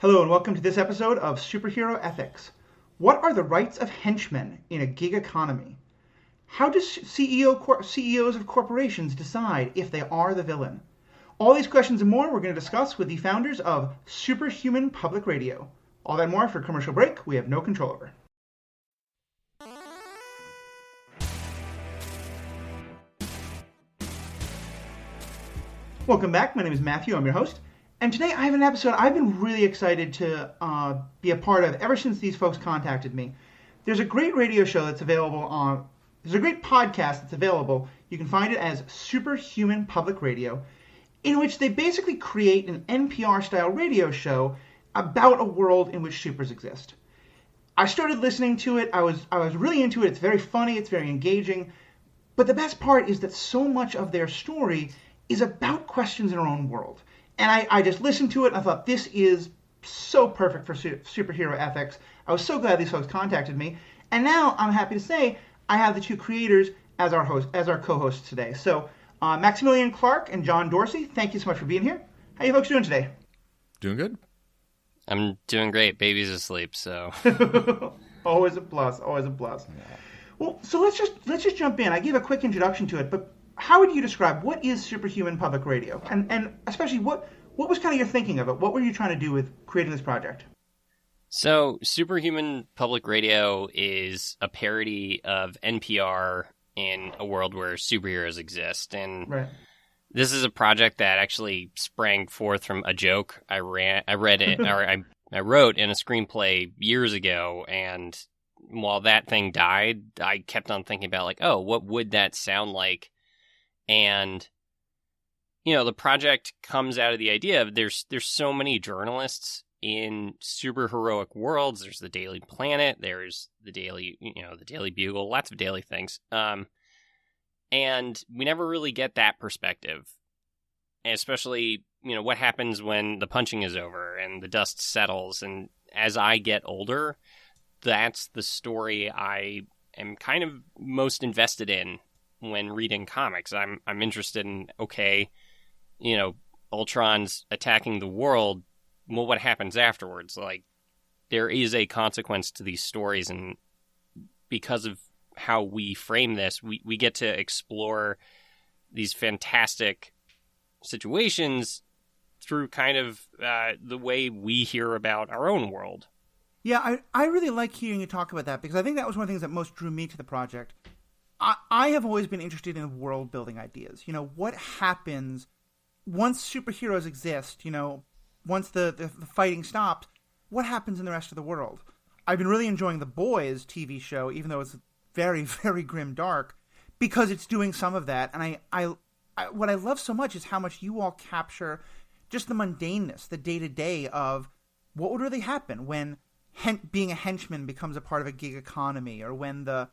Hello and welcome to this episode of Superhero Ethics. What are the rights of henchmen in a gig economy? How do CEOs of corporations decide if they are the villain? All these questions and more we're going to discuss with the founders of Superhuman Public Radio. All that and more for a commercial break we have no control over. Welcome back. My name is Matthew. I'm your host. And today I have an episode I've been really excited to be a part of ever since these folks contacted me. There's a great radio show that's available on... There's a great podcast that's available. You can find it as Superhuman Public Radio, in which they basically create an NPR-style radio show about a world in which supers exist. I started listening to it. I was really into it. It's very funny. It's very engaging. But the best part is that so much of their story is about questions in our own world. And I just listened to it, and I thought, this is so perfect for superhero ethics. I was so glad these folks contacted me. And now I'm happy to say I have the two creators as our co-hosts today. So Maximilian Clark and John Dorsey, thank you so much for being here. How are you folks doing today? Doing good. I'm doing great. Baby's asleep, so... Always a plus, always a plus. Yeah. Well, so let's just jump in. I gave a quick introduction to it, but how would you describe what is Superhuman Public Radio? And especially, what was kind of your thinking of it? What were you trying to do with creating this project? So, Superhuman Public Radio is a parody of NPR in a world where superheroes exist. And This is a project that actually sprang forth from a joke I wrote in a screenplay years ago. And while that thing died, I kept on thinking about, like, oh, what would that sound like? And, you know, the project comes out of the idea of there's so many journalists in super heroic worlds. There's the Daily Planet, there's the Daily Bugle, lots of daily things. And we never really get that perspective. And especially, you know, what happens when the punching is over and the dust settles. And as I get older, that's the story I am kind of most invested in. When reading comics, I'm interested in, okay, you know, Ultron's attacking the world. Well, what happens afterwards? Like, there is a consequence to these stories, and because of how we frame this, we get to explore these fantastic situations through kind of the way we hear about our own world. Yeah, I really like hearing you talk about that, because I think that was one of the things that most drew me to the project. I have always been interested in world-building ideas. You know, what happens once superheroes exist, you know, once the fighting stops, what happens in the rest of the world? I've been really enjoying The Boys TV show, even though it's very, very grim dark, because it's doing some of that. And I what I love so much is how much you all capture just the mundaneness, the day-to-day of what would really happen when being a henchman becomes a part of a gig economy, or when the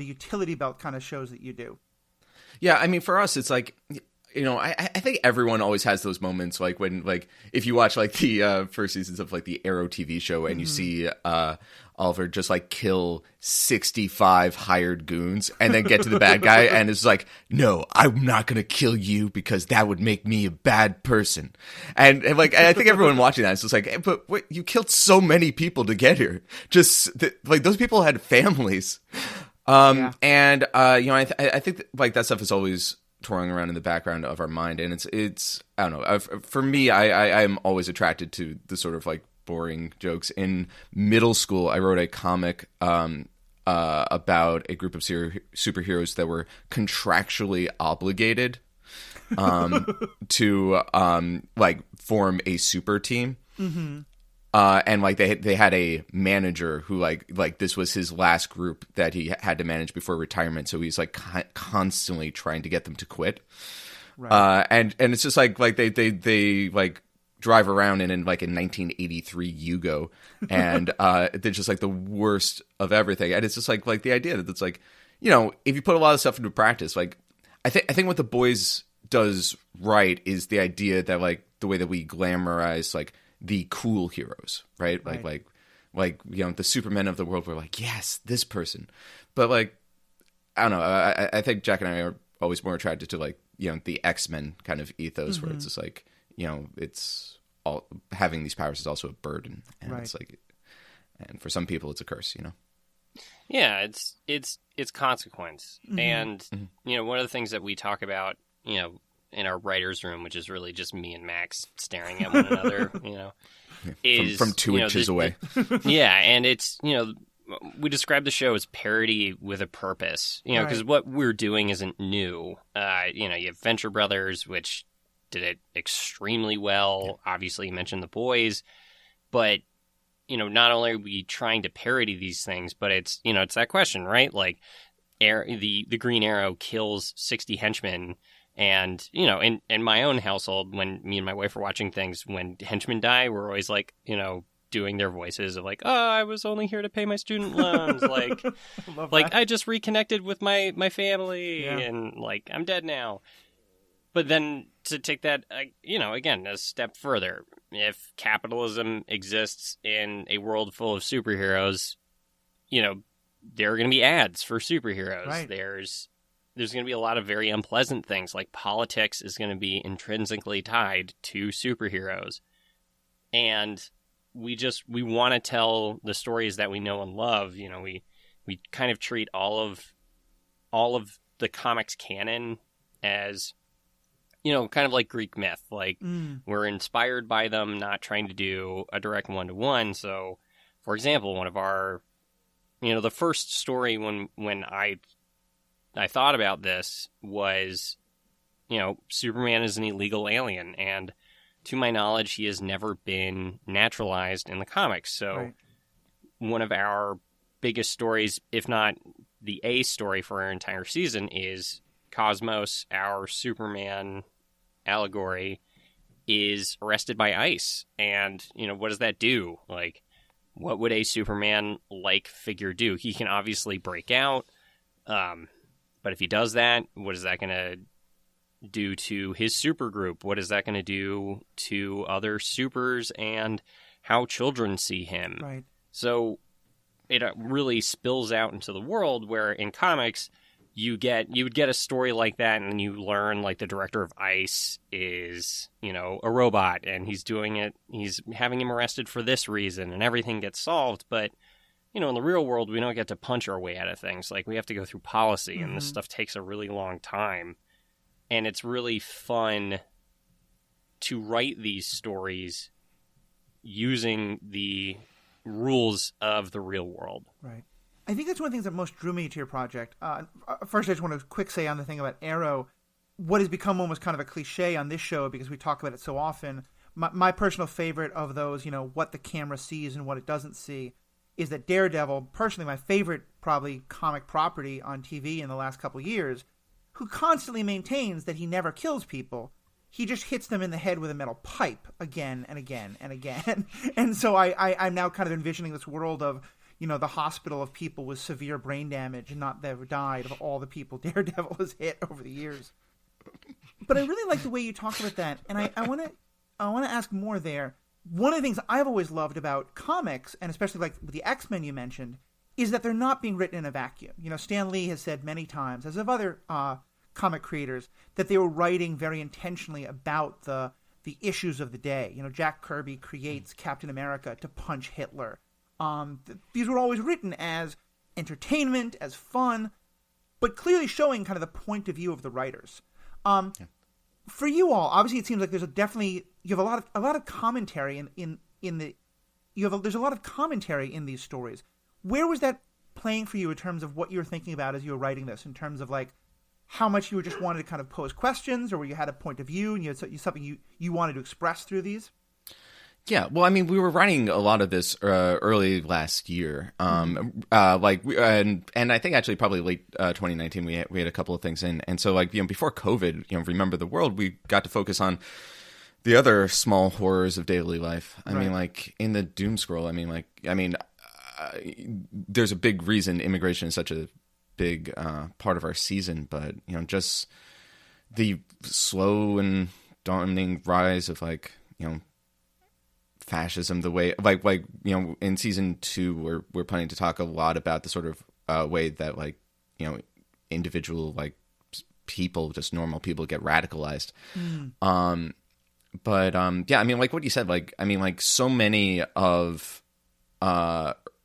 utility belt kind of shows that you do. Yeah, I mean, for us, it's like, you know, I think everyone always has those moments, like when, like, if you watch like the first seasons of like the Arrow TV show and you see Oliver just like kill 65 hired goons and then get to the bad guy and it's like, no, I'm not gonna kill you because that would make me a bad person. And like, I think everyone watching that is just like, hey, but wait, you killed so many people to get here. Like, those people had families. And you know, I think like that stuff is always touring around in the background of our mind, and it's I don't know. For me, I am always attracted to the sort of like boring jokes. In middle school, I wrote a comic about a group of superheroes that were contractually obligated to like form a super team. Mm-hmm. And like they had a manager who like this was his last group that he had to manage before retirement, so he's like constantly trying to get them to quit. Right. And it's just like they like drive around in like a 1983 Yugo, and they're just like the worst of everything. And it's just like the idea that it's like, you know, if you put a lot of stuff into practice, like I think what The Boys does right is the idea that like the way that we glamorize like the cool heroes, right? Like you know, the Supermen of the world were like, yes, this person. But like, I don't know. I think Jack and I are always more attracted to like, you know, the X-Men kind of ethos, where it's just like, you know, it's having these powers is also a burden, and right. it's like, and for some people it's a curse, you know. Yeah, it's consequence, and one of the things that we talk about, in our writers' room, which is really just me and Max staring at one another, is from 2 inches away. Yeah, and it's we describe the show as parody with a purpose, because what we're doing isn't new. You have Venture Brothers, which did it extremely well. Yeah. Obviously, you mentioned The Boys, but not only are we trying to parody these things, but it's it's that question, right? Like, the Green Arrow kills 60 henchmen, and in my own household, when me and my wife are watching things, when henchmen die, we're always like, doing their voices of like, oh, I was only here to pay my student loans, like, I just reconnected with my family, and like I'm dead now. But then to take that, again, a step further, if capitalism exists in a world full of superheroes, there are going to be ads for superheroes. Right. There's going to be a lot of very unpleasant things, like politics is going to be intrinsically tied to superheroes. And we want to tell the stories that we know and love. We kind of treat all of the comics canon as, kind of like Greek myth. Like, we're inspired by them, not trying to do a direct one-to-one. So, for example, one of our, the first story when I thought about this was, Superman is an illegal alien, and to my knowledge, he has never been naturalized in the comics. So one of our biggest stories, if not the A story for our entire season, is Cosmos, our Superman allegory, is arrested by ICE. And, what does that do? Like, what would a Superman-like figure do? He can obviously break out, but if he does that, what is that going to do to his supergroup? What is that going to do to other supers and how children see him? Right. So it really spills out into the world where in comics you would get a story like that, and you learn like the director of ICE is, a robot, and he's having him arrested for this reason, and everything gets solved. But in the real world, we don't get to punch our way out of things. Like, we have to go through policy, and this stuff takes a really long time. And it's really fun to write these stories using the rules of the real world. Right. I think that's one of the things that most drew me to your project. First, I just want to quick say on the thing about Arrow, what has become almost kind of a cliche on this show because we talk about it so often. My personal favorite of those, what the camera sees and what it doesn't see, is that Daredevil, personally my favorite probably comic property on TV in the last couple of years, who constantly maintains that he never kills people. He just hits them in the head with a metal pipe again and again and again. And so I'm now kind of envisioning this world of, the hospital of people with severe brain damage and not that have died, of all the people Daredevil has hit over the years. But I really like the way you talk about that. And I want to ask more there. One of the things I've always loved about comics, and especially like with the X-Men you mentioned, is that they're not being written in a vacuum. Stan Lee has said many times, as have other comic creators, that they were writing very intentionally about the issues of the day. Jack Kirby creates Captain America to punch Hitler. These were always written as entertainment, as fun, but clearly showing kind of the point of view of the writers. For you all, obviously, it seems like there's you have a lot of commentary there's a lot of commentary in these stories. Where was that playing for you in terms of what you were thinking about as you were writing this? In terms of like how much you were just wanted to kind of pose questions, or where you had a point of view and you had something you wanted to express through these? Yeah, well, I mean, we were writing a lot of this early last year, and I think actually probably late 2019 we had a couple of things in, and so like before COVID, Remember the World, we got to focus on the other small horrors of daily life. I mean, like in the Doom Scroll, there's a big reason immigration is such a big part of our season, but just the slow and daunting rise of fascism, the way in season 2 we're planning to talk a lot about the sort of way that individual people, just normal people, get radicalized. yeah, I mean, like what you said, like, I mean, like so many of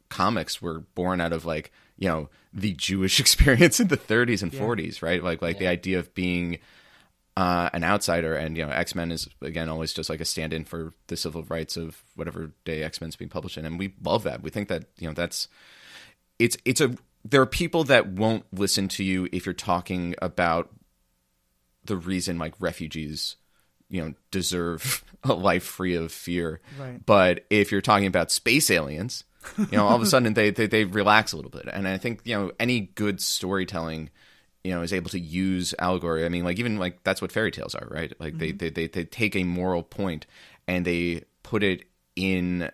comics were born out of like, you know, the Jewish experience in the 30s and 40s, right? Like the idea of being an outsider, and, you know, X-Men is, again, always just like a stand-in for the civil rights of whatever day X-Men's being published in. And we love that. We think that, you know, there are people that won't listen to you if you're talking about the reason like refugees, you know, deserve a life free of fear. Right. But if you're talking about space aliens, you know, all of a sudden they relax a little bit. And I think, you know, any good storytelling, you know, is able to use allegory. I mean, like, even like that's what fairy tales are, right? Like they take a moral point and they put it in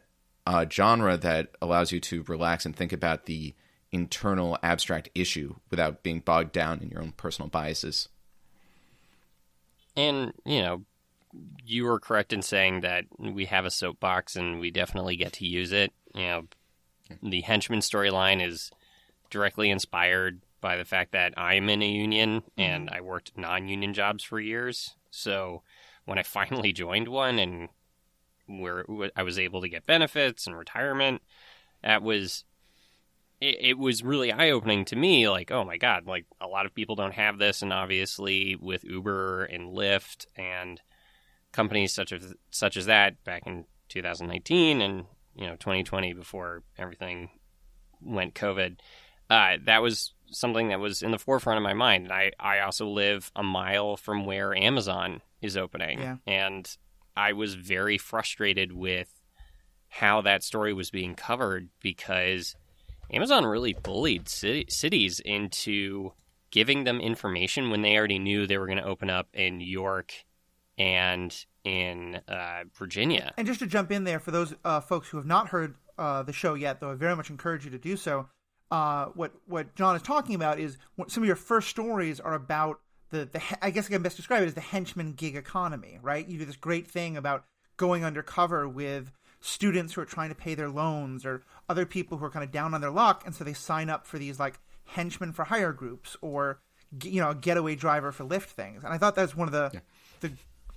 a genre that allows you to relax and think about the internal abstract issue without being bogged down in your own personal biases. And, you know, you were correct in saying that we have a soapbox and we definitely get to use it. You know, the henchman storyline is directly inspired by the fact that I'm in a union and I worked non-union jobs for years. So when I finally joined one and where I was able to get benefits and retirement, it was really eye-opening to me. Like, oh my God, like a lot of people don't have this. And obviously with Uber and Lyft and companies such as that back in 2019 and, you know, 2020 before everything went COVID, that was something that was in the forefront of my mind. And I also live a mile from where Amazon is opening. Yeah. And I was very frustrated with how that story was being covered because Amazon really bullied cities into giving them information when they already knew they were going to open up in New York and in Virginia. And just to jump in there, for those folks who have not heard the show yet, though I very much encourage you to do so, what John is talking about is some of your first stories are about the I guess I can best describe it as the henchman gig economy, right? You do this great thing about going undercover with students who are trying to pay their loans or other people who are kind of down on their luck, and so they sign up for these like henchmen for hire groups or, you know, a getaway driver for Lyft things. And I thought that's one of the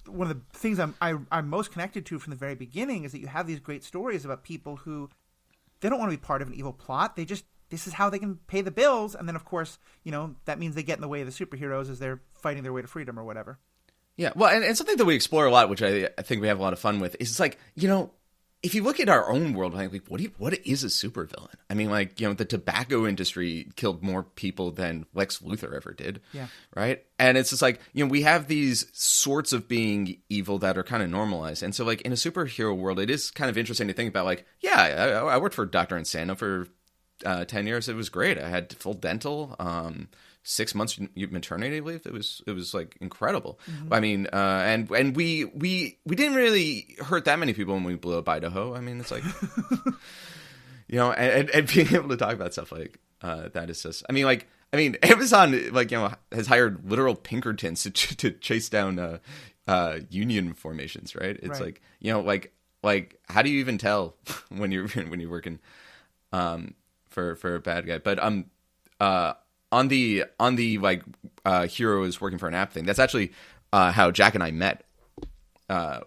one of the things I'm most connected to from the very beginning is that you have these great stories about people who they don't want to be part of an evil plot. They just, this is how they can pay the bills. And then, of course, you know, that means they get in the way of the superheroes as they're fighting their way to freedom or whatever. Yeah, well, and something that we explore a lot, which I think we have a lot of fun with, is it's like, you know, if you look at our own world, like, what is a supervillain? I mean, like, you know, the tobacco industry killed more people than Lex Luthor ever did. Yeah. Right? And it's just like, you know, we have these sorts of being evil that are kind of normalized. And so, like, in a superhero world, it is kind of interesting to think about, like, yeah, I worked for Dr. Insano for 10 years. It was great. I had full dental, 6 months maternity leave. It was like incredible. Mm-hmm. I mean, and we didn't really hurt that many people when we blew up Idaho. I mean, it's like, you know, and being able to talk about stuff like that is just. I mean, Amazon, like, you know, has hired literal Pinkertons to chase down union formations. Right? It's like, you know, like how do you even tell when you're working for a bad guy? But on the like heroes working for an app thing, that's actually how Jack and I met.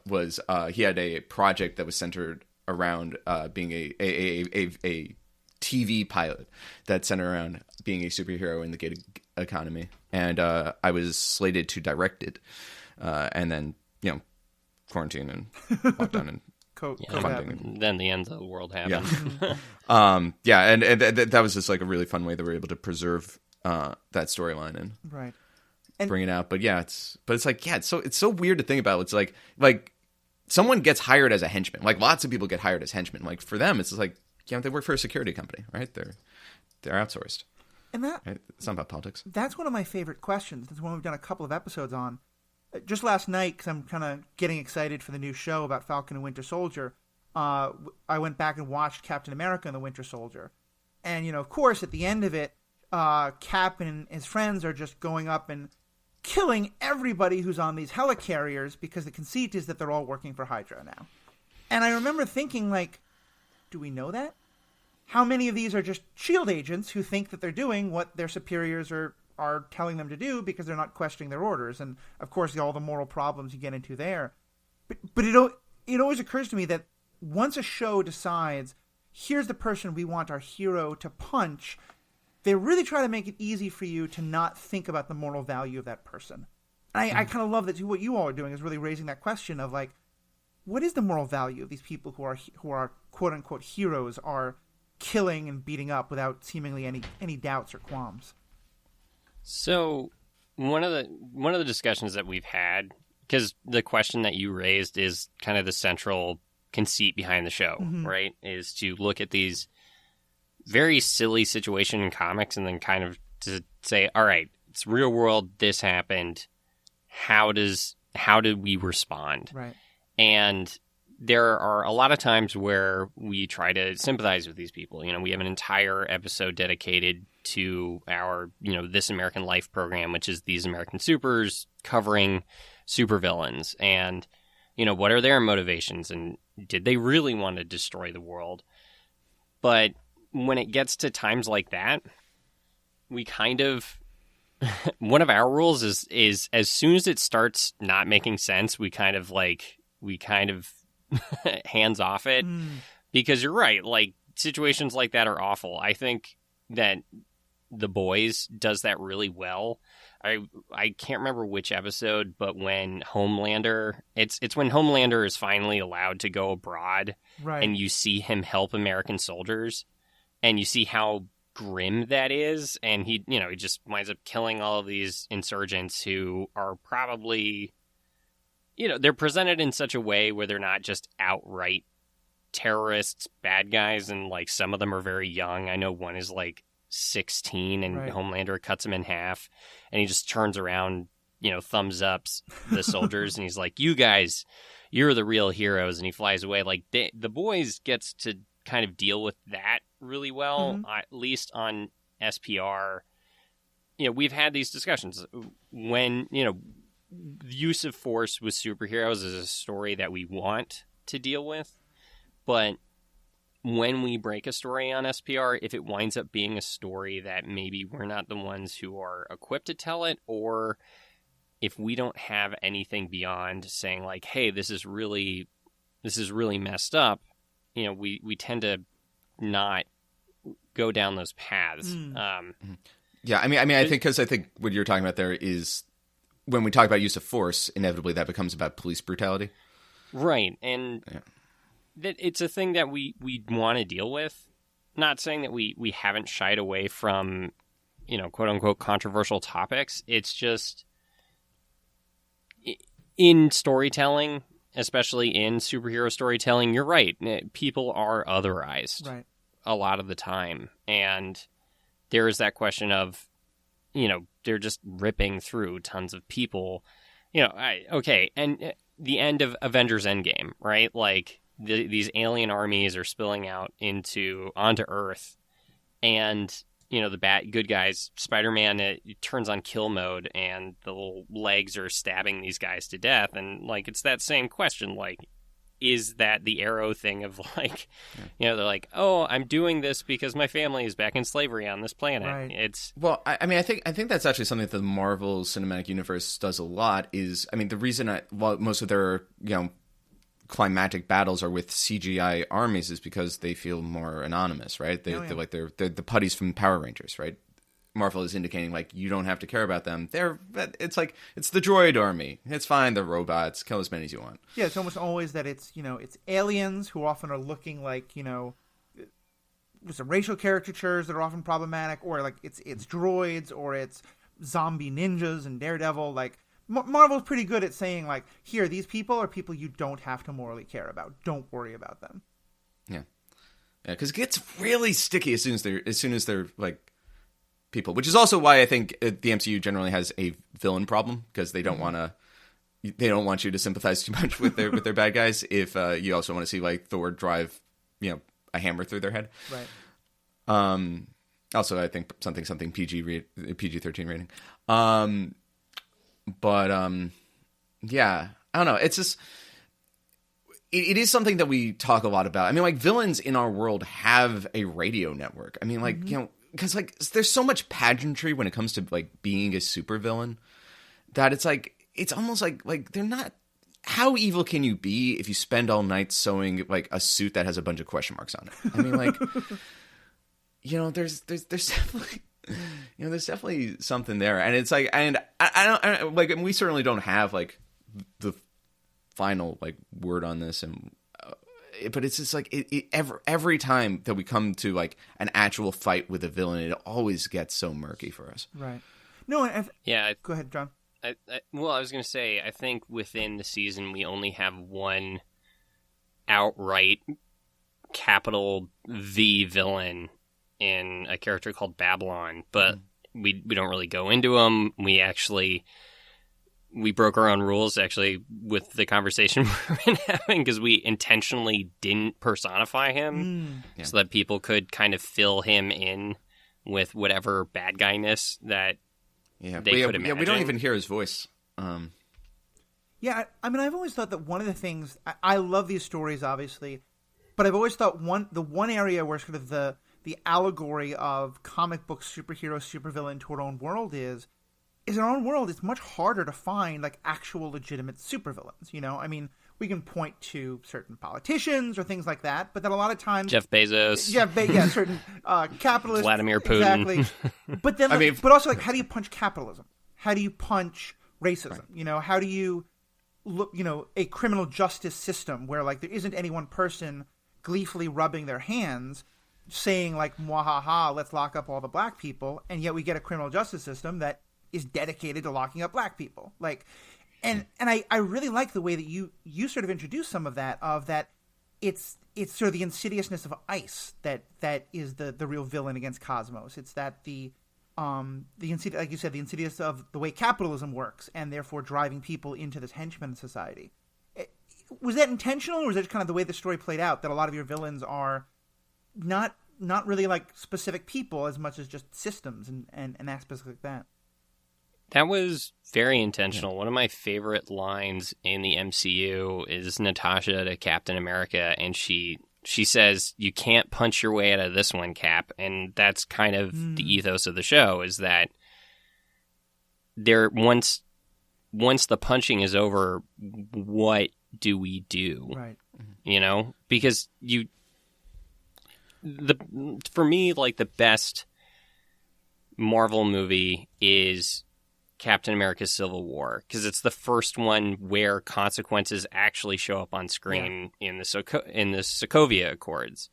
Was he had a project that was centered around being a TV pilot that centered around being a superhero in the gig economy, and I was slated to direct it, and then, you know, quarantine and lockdown and funding. Then the end of the world happened. Yeah, and that was just like a really fun way that we were able to preserve that storyline and bring it out. But yeah, it's like, yeah, it's so weird to think about. It's like someone gets hired as a henchman. Like, lots of people get hired as henchmen. Like, for them, it's just like, you know, they work for a security company, right? They're outsourced. And that, right? It's not about politics. That's one of my favorite questions. That's one we've done a couple of episodes on. Just last night, because I'm kind of getting excited for the new show about Falcon and Winter Soldier, I went back and watched Captain America and the Winter Soldier. And, you know, of course, at the end of it, Cap and his friends are just going up and killing everybody who's on these helicarriers because the conceit is that they're all working for Hydra now. And I remember thinking, like, do we know that? How many of these are just SHIELD agents who think that they're doing what their superiors are telling them to do because they're not questioning their orders? And, of course, all the moral problems you get into there. But it always occurs to me that once a show decides, here's the person we want our hero to punch, they really try to make it easy for you to not think about the moral value of that person. And I kind of love that what you all are doing is really raising that question of like, what is the moral value of these people who are quote unquote heroes are killing and beating up without seemingly any doubts or qualms? So one of the discussions that we've had, because the question that you raised is kind of the central conceit behind the show, right? Is to look at these very silly situation in comics and then kind of to say, all right, it's real world, this happened. How did we respond? Right. And there are a lot of times where we try to sympathize with these people. You know, we have an entire episode dedicated to our, This American Life program, which is These American Supers, covering supervillains and, what are their motivations and did they really want to destroy the world? But when it gets to times like that, we kind of, one of our rules is as soon as it starts not making sense, we kind of hands off it, because you're right. Like, situations like that are awful. I think that The Boys does that really well. I can't remember which episode, but when Homelander, it's when Homelander is finally allowed to go abroad, right, and you see him help American soldiers, and you see how grim that is, and he just winds up killing all of these insurgents who are probably, they're presented in such a way where they're not just outright terrorists, bad guys, and like some of them are very young. I know one is like 16 and right, Homelander cuts him in half and he just turns around, thumbs ups the soldiers and he's like, you guys, you're the real heroes, and he flies away. Like the Boys gets to kind of deal with that really well, at least on SPR. We've had these discussions when, the use of force with superheroes is a story that we want to deal with, but when we break a story on SPR, if it winds up being a story that maybe we're not the ones who are equipped to tell it, or if we don't have anything beyond saying like, hey, this is really messed up, we tend to not go down those paths. Yeah, I mean, I think what you're talking about there is when we talk about use of force, inevitably that becomes about police brutality. Right, and that it's a thing that we want to deal with. Not saying that we haven't shied away from, quote unquote controversial topics. It's just in storytelling, especially in superhero storytelling, you're right. People are otherized, right, a lot of the time. And there is that question of, they're just ripping through tons of people. And the end of Avengers Endgame, right? Like, these alien armies are spilling out onto Earth, and the good guys, Spider-Man, turns on kill mode, and the little legs are stabbing these guys to death, and like it's that same question, like, is that the Arrow thing of like, they're like, oh, I'm doing this because my family is back in slavery on this planet. Right. It's I think that's actually something that the Marvel Cinematic Universe does a lot. Is, I mean, the reason most of their climactic battles are with CGI armies is because they feel more anonymous, right? They're the putties from Power Rangers, right? Marvel is indicating like you don't have to care about them. It's the droid army. It's fine. They're robots. Kill as many as you want. Yeah, it's almost always that it's it's aliens who often are looking like with some racial caricatures that are often problematic, or like it's droids, or it's zombie ninjas and Daredevil. Like Marvel's pretty good at saying like, here, these people are people you don't have to morally care about. Don't worry about them. Yeah, because it gets really sticky as soon as they're like people, which is also why I think the MCU generally has a villain problem, because they don't want you to sympathize too much with their bad guys. If you also want to see like Thor drive a hammer through their head, right? Also, I think something PG-13 rating. Yeah, I don't know. It's just it is something that we talk a lot about. I mean, like, villains in our world have a radio network. I mean, like, because like there's so much pageantry when it comes to like being a supervillain that it's like it's almost like they're not how evil can you be if you spend all night sewing like a suit that has a bunch of question marks on it? I mean, like, there's definitely, there's definitely something there, and it's like, and I don't like, and we certainly don't have like the final like word on this, and but it's just like every time that we come to like an actual fight with a villain, it always gets so murky for us. Right. No, yeah. Go ahead, John. I was going to say, I think within the season we only have one outright capital V villain in a character called Babylon, but we don't really go into him. We broke our own rules actually with the conversation we've been having because we intentionally didn't personify him so that people could kind of fill him in with whatever bad guyness that they could imagine. Yeah, we don't even hear his voice. Yeah, I mean, I've always thought that one of the things I love these stories, obviously, but I've always thought the one area where sort of the allegory of comic book superhero supervillain to our own world is in our own world, it's much harder to find like actual legitimate supervillains. I mean, we can point to certain politicians or things like that, but then a lot of times Jeff Bezos, certain capitalists, Vladimir Putin, exactly. But then, but also like, how do you punch capitalism? How do you punch racism? Right. How do you look? A criminal justice system where like there isn't any one person gleefully rubbing their hands, saying like, "Mwahaha, let's lock up all the black people," and yet we get a criminal justice system that is dedicated to locking up black people. Like, and I really like the way that you sort of introduce some of that it's sort of the insidiousness of ice that is the real villain against Cosmos. It's that the like you said, the insidious of the way capitalism works and therefore driving people into this henchman society. Was that intentional, or was that kind of the way the story played out, that a lot of your villains are not really like specific people as much as just systems and aspects like that? That was very intentional. One of my favorite lines in the MCU is Natasha to Captain America, and she says, "You can't punch your way out of this one, Cap." And that's kind of the ethos of the show, is that once the punching is over, what do we do? Right. Because for me, like, the best Marvel movie is Captain America's Civil War, because it's the first one where consequences actually show up on screen in the Sokovia Accords.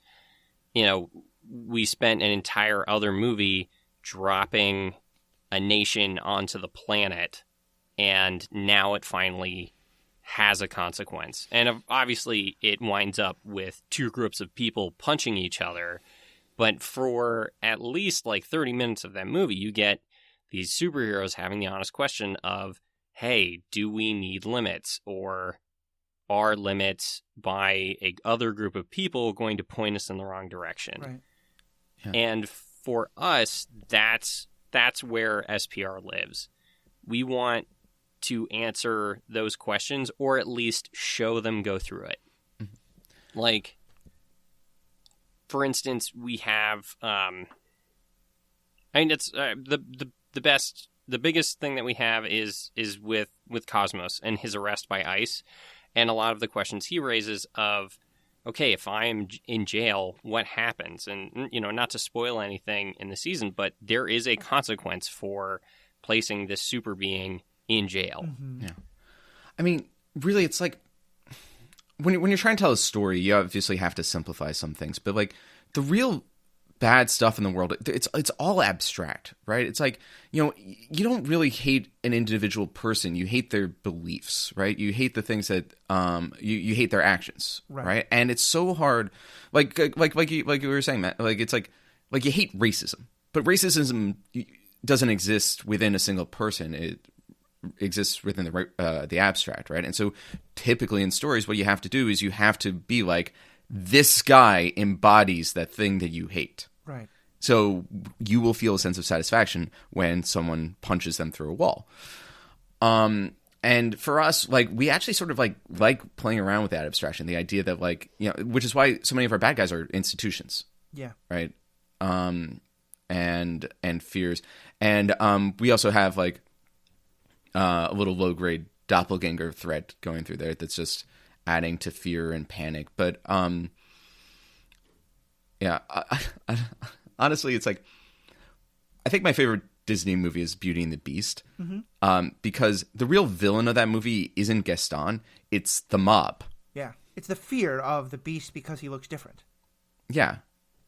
We spent an entire other movie dropping a nation onto the planet, and now it finally has a consequence. And obviously it winds up with two groups of people punching each other, but for at least like 30 minutes of that movie, you get these superheroes having the honest question of, hey, do we need limits, or are limits by a other group of people going to point us in the wrong direction? Right. Yeah. And for us, that's where SPR lives. We want to answer those questions, or at least show them go through it. Mm-hmm. Like, for instance, we have, it's the biggest thing that we have is with Cosmos and his arrest by ICE, and a lot of the questions he raises of, okay, if I am in jail, what happens? And, not to spoil anything in the season, but there is a consequence for placing this super being in jail. Mm-hmm. Yeah. I mean, really, it's like, when you're trying to tell a story, you obviously have to simplify some things, but like the real bad stuff in the world, it's all abstract, right? It's like, you don't really hate an individual person. You hate their beliefs, right? You hate the things that you hate their actions, right? And it's so hard, like you were saying, Matt. Like, it's like you hate racism, but racism doesn't exist within a single person. It exists within the abstract, right? And so typically in stories, what you have to do is you have to be like, this guy embodies that thing that you hate. Right. So you will feel a sense of satisfaction when someone punches them through a wall. And for us, like, we actually sort of like playing around with that abstraction, the idea that, like, which is why so many of our bad guys are institutions. Yeah. Right. And fears. And we also have like a little low grade doppelganger threat going through there that's just adding to fear and panic. But yeah, honestly, it's like I think my favorite Disney movie is Beauty and the Beast, because the real villain of that movie isn't Gaston, it's the mob. Yeah, it's the fear of the Beast because he looks different. Yeah,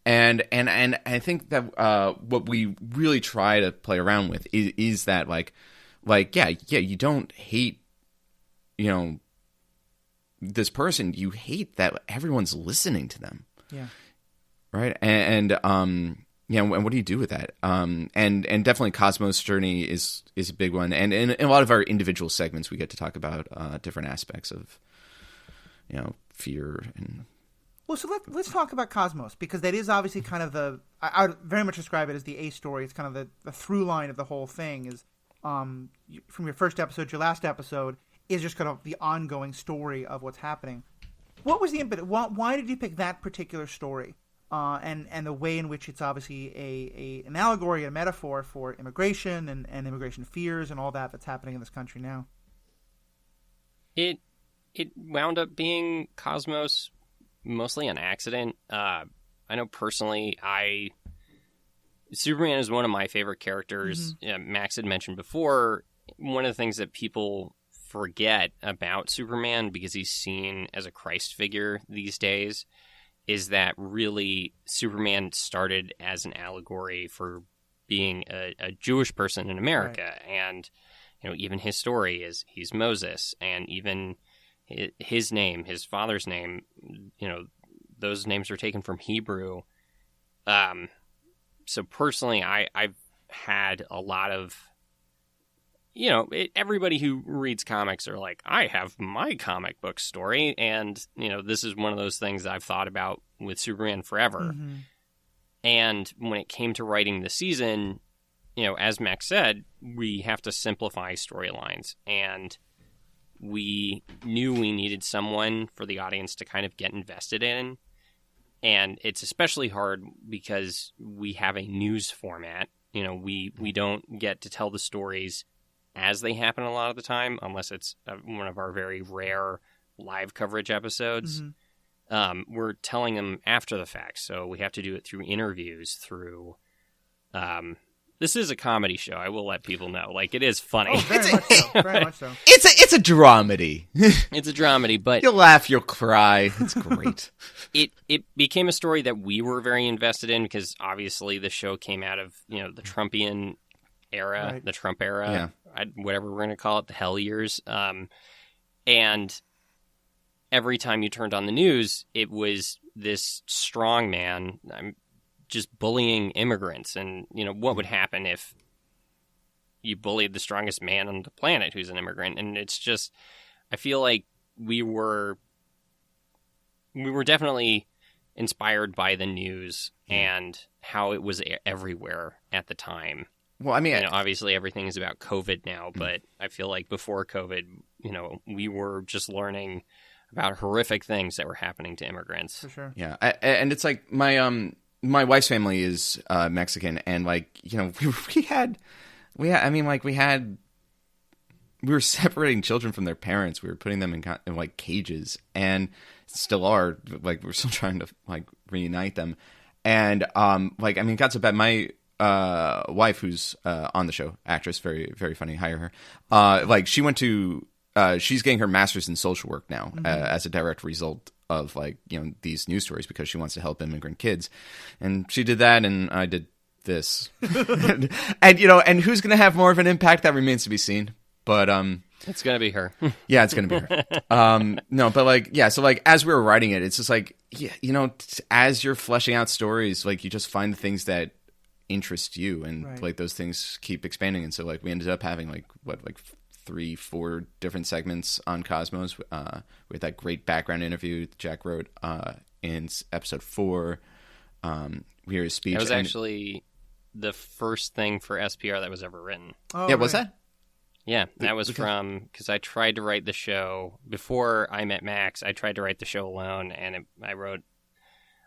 and I think that what we really try to play around with is that like yeah, you don't hate, you know, this person, you hate that everyone's listening to them. Yeah, right, and yeah, and what do you do with that? And definitely Cosmo's journey is a big one. And in a lot of our individual segments, we get to talk about different aspects of, you know, fear and. Well, so let's talk about Cosmos, because that is obviously kind of I would very much describe it as the A story. It's kind of the through line of the whole thing is from your first episode to your last episode is just kind of the ongoing story of what's happening. What was the impetus? Why did you pick that particular story? And the way in which it's obviously an allegory, a metaphor for immigration and immigration fears and all that's happening in this country now. It wound up being Cosmos mostly an accident. I know personally, Superman is one of my favorite characters. Max had mentioned before, one of the things that people forget about Superman, because he's seen as a Christ figure these days, is that really Superman started as an allegory for being a Jewish person in America. Right. And, you know, even his story is he's Moses, and even his name, his father's name, you know, those names are taken from Hebrew. So personally, I've had a lot of, you know, everybody who reads comics are like, I have my comic book story. And, you know, this is one of those things that I've thought about with Superman forever. And when it came to writing the season, you know, as Max said, we have to simplify storylines. And we knew we needed someone for the audience to kind of get invested in. And it's especially hard because we have a news format. You know, we don't get to tell the stories as they happen a lot of the time, unless it's one of our very rare live coverage episodes. We're telling them after the fact, so we have to do it through interviews, through... this is a comedy show, I will let people know. Like, it is funny. Oh, very much so. Very much so. It's a dramedy. It's a dramedy, but... You'll laugh, you'll cry. It's great. It became a story that we were very invested in, because obviously the show came out of, you know, the Trumpian era, right. The Trump era, whatever we're going to call it, the hell years. And every time you turned on the news, it was this strong man just bullying immigrants. And, you know, what would happen if you bullied the strongest man on the planet who's an immigrant? And it's just, I feel like we were definitely inspired by the news and how it was everywhere at the time. Well, I mean, you know, obviously everything is about COVID now, but I feel like before COVID, you know, we were just learning about horrific things that were happening to immigrants. For sure. Yeah, and it's like my wife's family is Mexican, and like, you know, we were separating children from their parents. We were putting them in like cages, and still are. Like, we're still trying to like reunite them, and like, I mean, it got so bad. My wife, who's on the show, actress, very very funny, hire her. Like, she went to she's getting her master's in social work now as a direct result of, like, you know, these news stories, because she wants to help immigrant kids, and she did that, and I did this, and you know, and who's going to have more of an impact, that remains to be seen. But it's going to be her. Yeah, it's going to be her. No, but like, yeah. So like, as we were writing it, it's just like, yeah, you know, as you're fleshing out stories, like, you just find the things that interest you, and like, those things keep expanding. And so like, we ended up having like 3-4 different segments on Cosmos. With that great background interview Jack wrote in episode 4. We heard his speech. That was actually the first thing for SPR that was ever written. Oh, yeah, was that? Yeah, that was because I tried to write the show before I met Max. I tried to write the show alone, and I wrote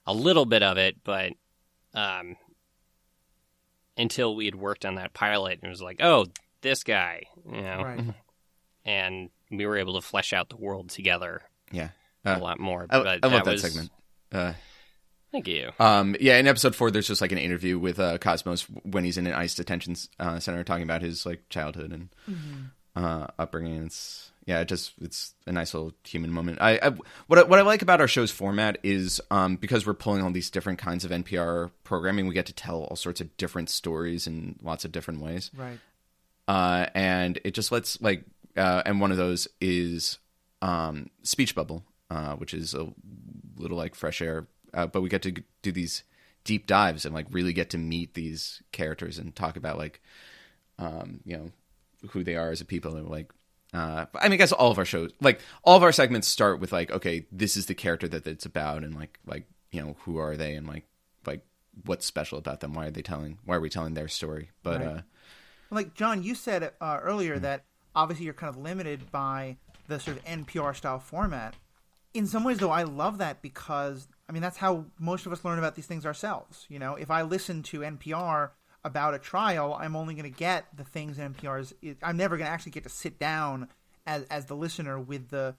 a little bit of it, but until we had worked on that pilot, and it was like, oh, this guy, you know, and we were able to flesh out the world together. Yeah. A lot more. I love that segment. Thank you. Yeah, in episode 4, there's just like an interview with Cosmos when he's in an ICE detention center, talking about his like childhood and upbringing. It's a nice little human moment. What I like about our show's format is because we're pulling all these different kinds of NPR programming, we get to tell all sorts of different stories in lots of different ways. Right. And it just lets like, and one of those is Speech Bubble, which is a little like fresh air. But we get to do these deep dives and like really get to meet these characters and talk about like, who they are as a people. And like, I mean, I guess all of our shows, like all of our segments start with like, okay, this is the character that it's about. And like, who are they? And like what's special about them? Why are we telling their story? But, right. Like John, you said earlier that obviously you're kind of limited by the sort of NPR-style format. In some ways, though, I love that because, I mean, that's how most of us learn about these things ourselves. You know, if I listen to NPR about a trial, I'm only going to get the things in NPR's. I'm never going to actually get to sit down as the listener with the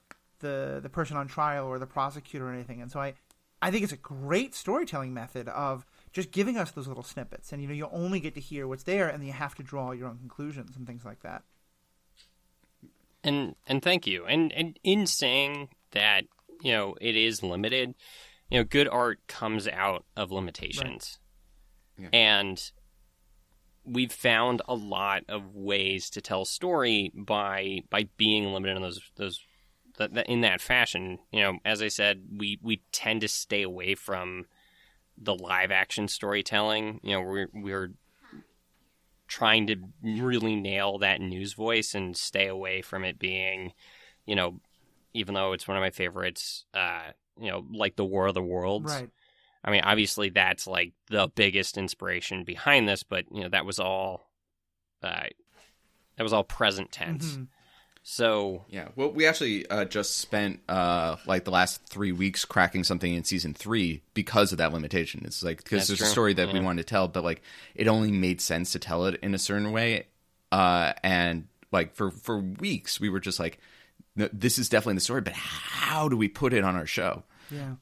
person on trial or the prosecutor or anything. And so I think it's a great storytelling method of just giving us those little snippets. And, you only get to hear what's there, and then you have to draw your own conclusions and things like that. And thank you. And in saying that, it is limited, good art comes out of limitations. Right. Yeah. And we've found a lot of ways to tell a story by being limited in those in that fashion. As I said, we tend to stay away from the live action storytelling. We're trying to really nail that news voice and stay away from it being, even though it's one of my favorites, like the War of the Worlds. Right. I mean, obviously that's like the biggest inspiration behind this, but that was all present tense. Mm-hmm. So yeah, well, we actually just spent like the last 3 weeks cracking something in season 3 because of that limitation. It's like because there's a story that we wanted to tell, but like it only made sense to tell it in a certain way, and like for weeks we were just like, no, this is definitely the story, but how do we put it on our show? Yeah.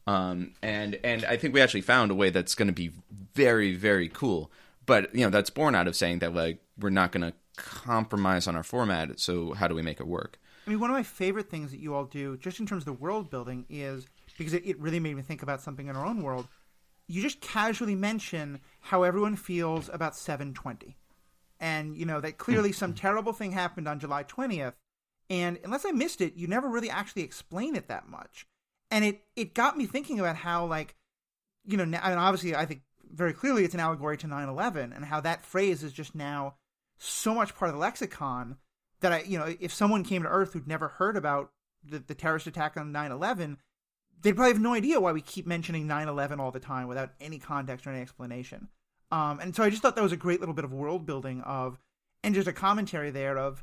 And I think we actually found a way that's going to be very, very cool. But that's born out of saying that like we're not going to compromise on our format. So how do we make it work? I mean, one of my favorite things that you all do, just in terms of the world building, is because it really made me think about something in our own world. You just casually mention how everyone feels about 7/20, and that clearly some terrible thing happened on July 20th. And unless I missed it, you never really actually explain it that much. And it got me thinking about how, like, now, and obviously I think very clearly it's an allegory to 9/11 and how that phrase is just now so much part of the lexicon that if someone came to Earth who'd never heard about the terrorist attack on 9/11, they'd probably have no idea why we keep mentioning 9/11 all the time without any context or any explanation. And so I just thought that was a great little bit of world building and just a commentary there of,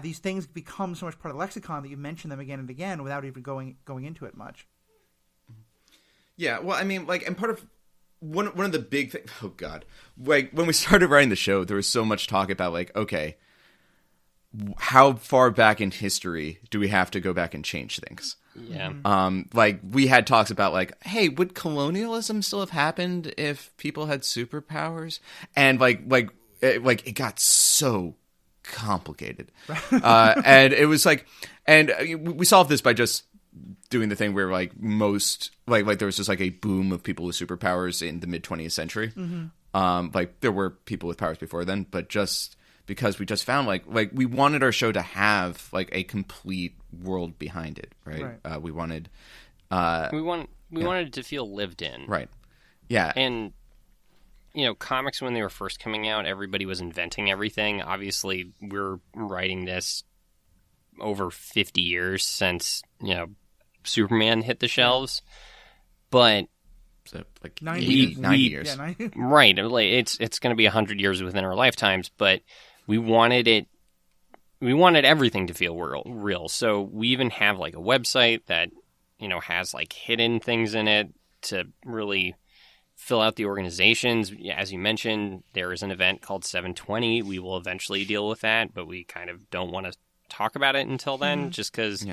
these things become so much part of the lexicon that you mention them again and again without even going into it much. Yeah, well, I mean, like, and part of one of the big things. Oh God, like when we started writing the show, there was so much talk about like, okay, how far back in history do we have to go back and change things? Yeah. Like we had talks about like, hey, would colonialism still have happened if people had superpowers? And like it got so complicated. And it was like, and we solved this by just doing the thing where like most like there was just like a boom of people with superpowers in the mid 20th century. Mm-hmm. Like there were people with powers before then, but just because we just found like we wanted our show to have like a complete world behind it, right? We wanted it to feel lived in, right? Yeah. And comics, when they were first coming out, everybody was inventing everything. Obviously, we're writing this over 50 years since Superman hit the shelves, but so like 90 years. Yeah, 90. Right. It's going to be 100 years within our lifetimes, but we wanted everything to feel real. So we even have like a website that has like hidden things in it to really fill out the organizations. As you mentioned, there is an event called 7/20. We will eventually deal with that, but we kind of don't want to talk about it until then, just because,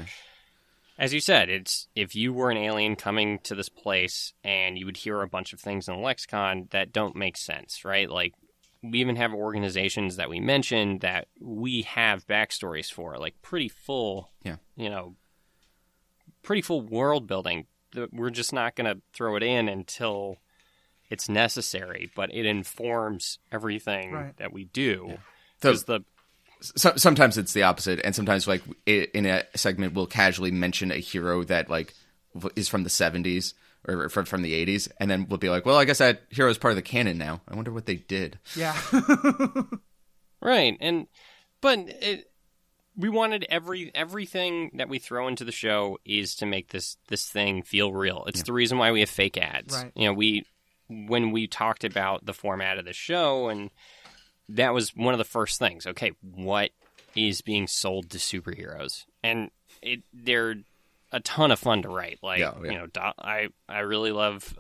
as you said, it's if you were an alien coming to this place and you would hear a bunch of things in the lexicon that don't make sense, right? Like, we even have organizations that we mentioned that we have backstories for, like pretty full, pretty full world building. We're just not going to throw it in until it's necessary, but it informs everything that we do. Sometimes it's the opposite, and sometimes like in a segment we'll casually mention a hero that like is from the 70s or from the 80s, and then we'll be like, well, I guess that hero is part of the canon now. I wonder what they did. Yeah. Right. We wanted everything that we throw into the show is to make this thing feel real. It's the reason why we have fake ads. Right. You know, when we talked about the format of the show, and that was one of the first things. Okay, what is being sold to superheroes? And they're a ton of fun to write. Like, you know, I really love.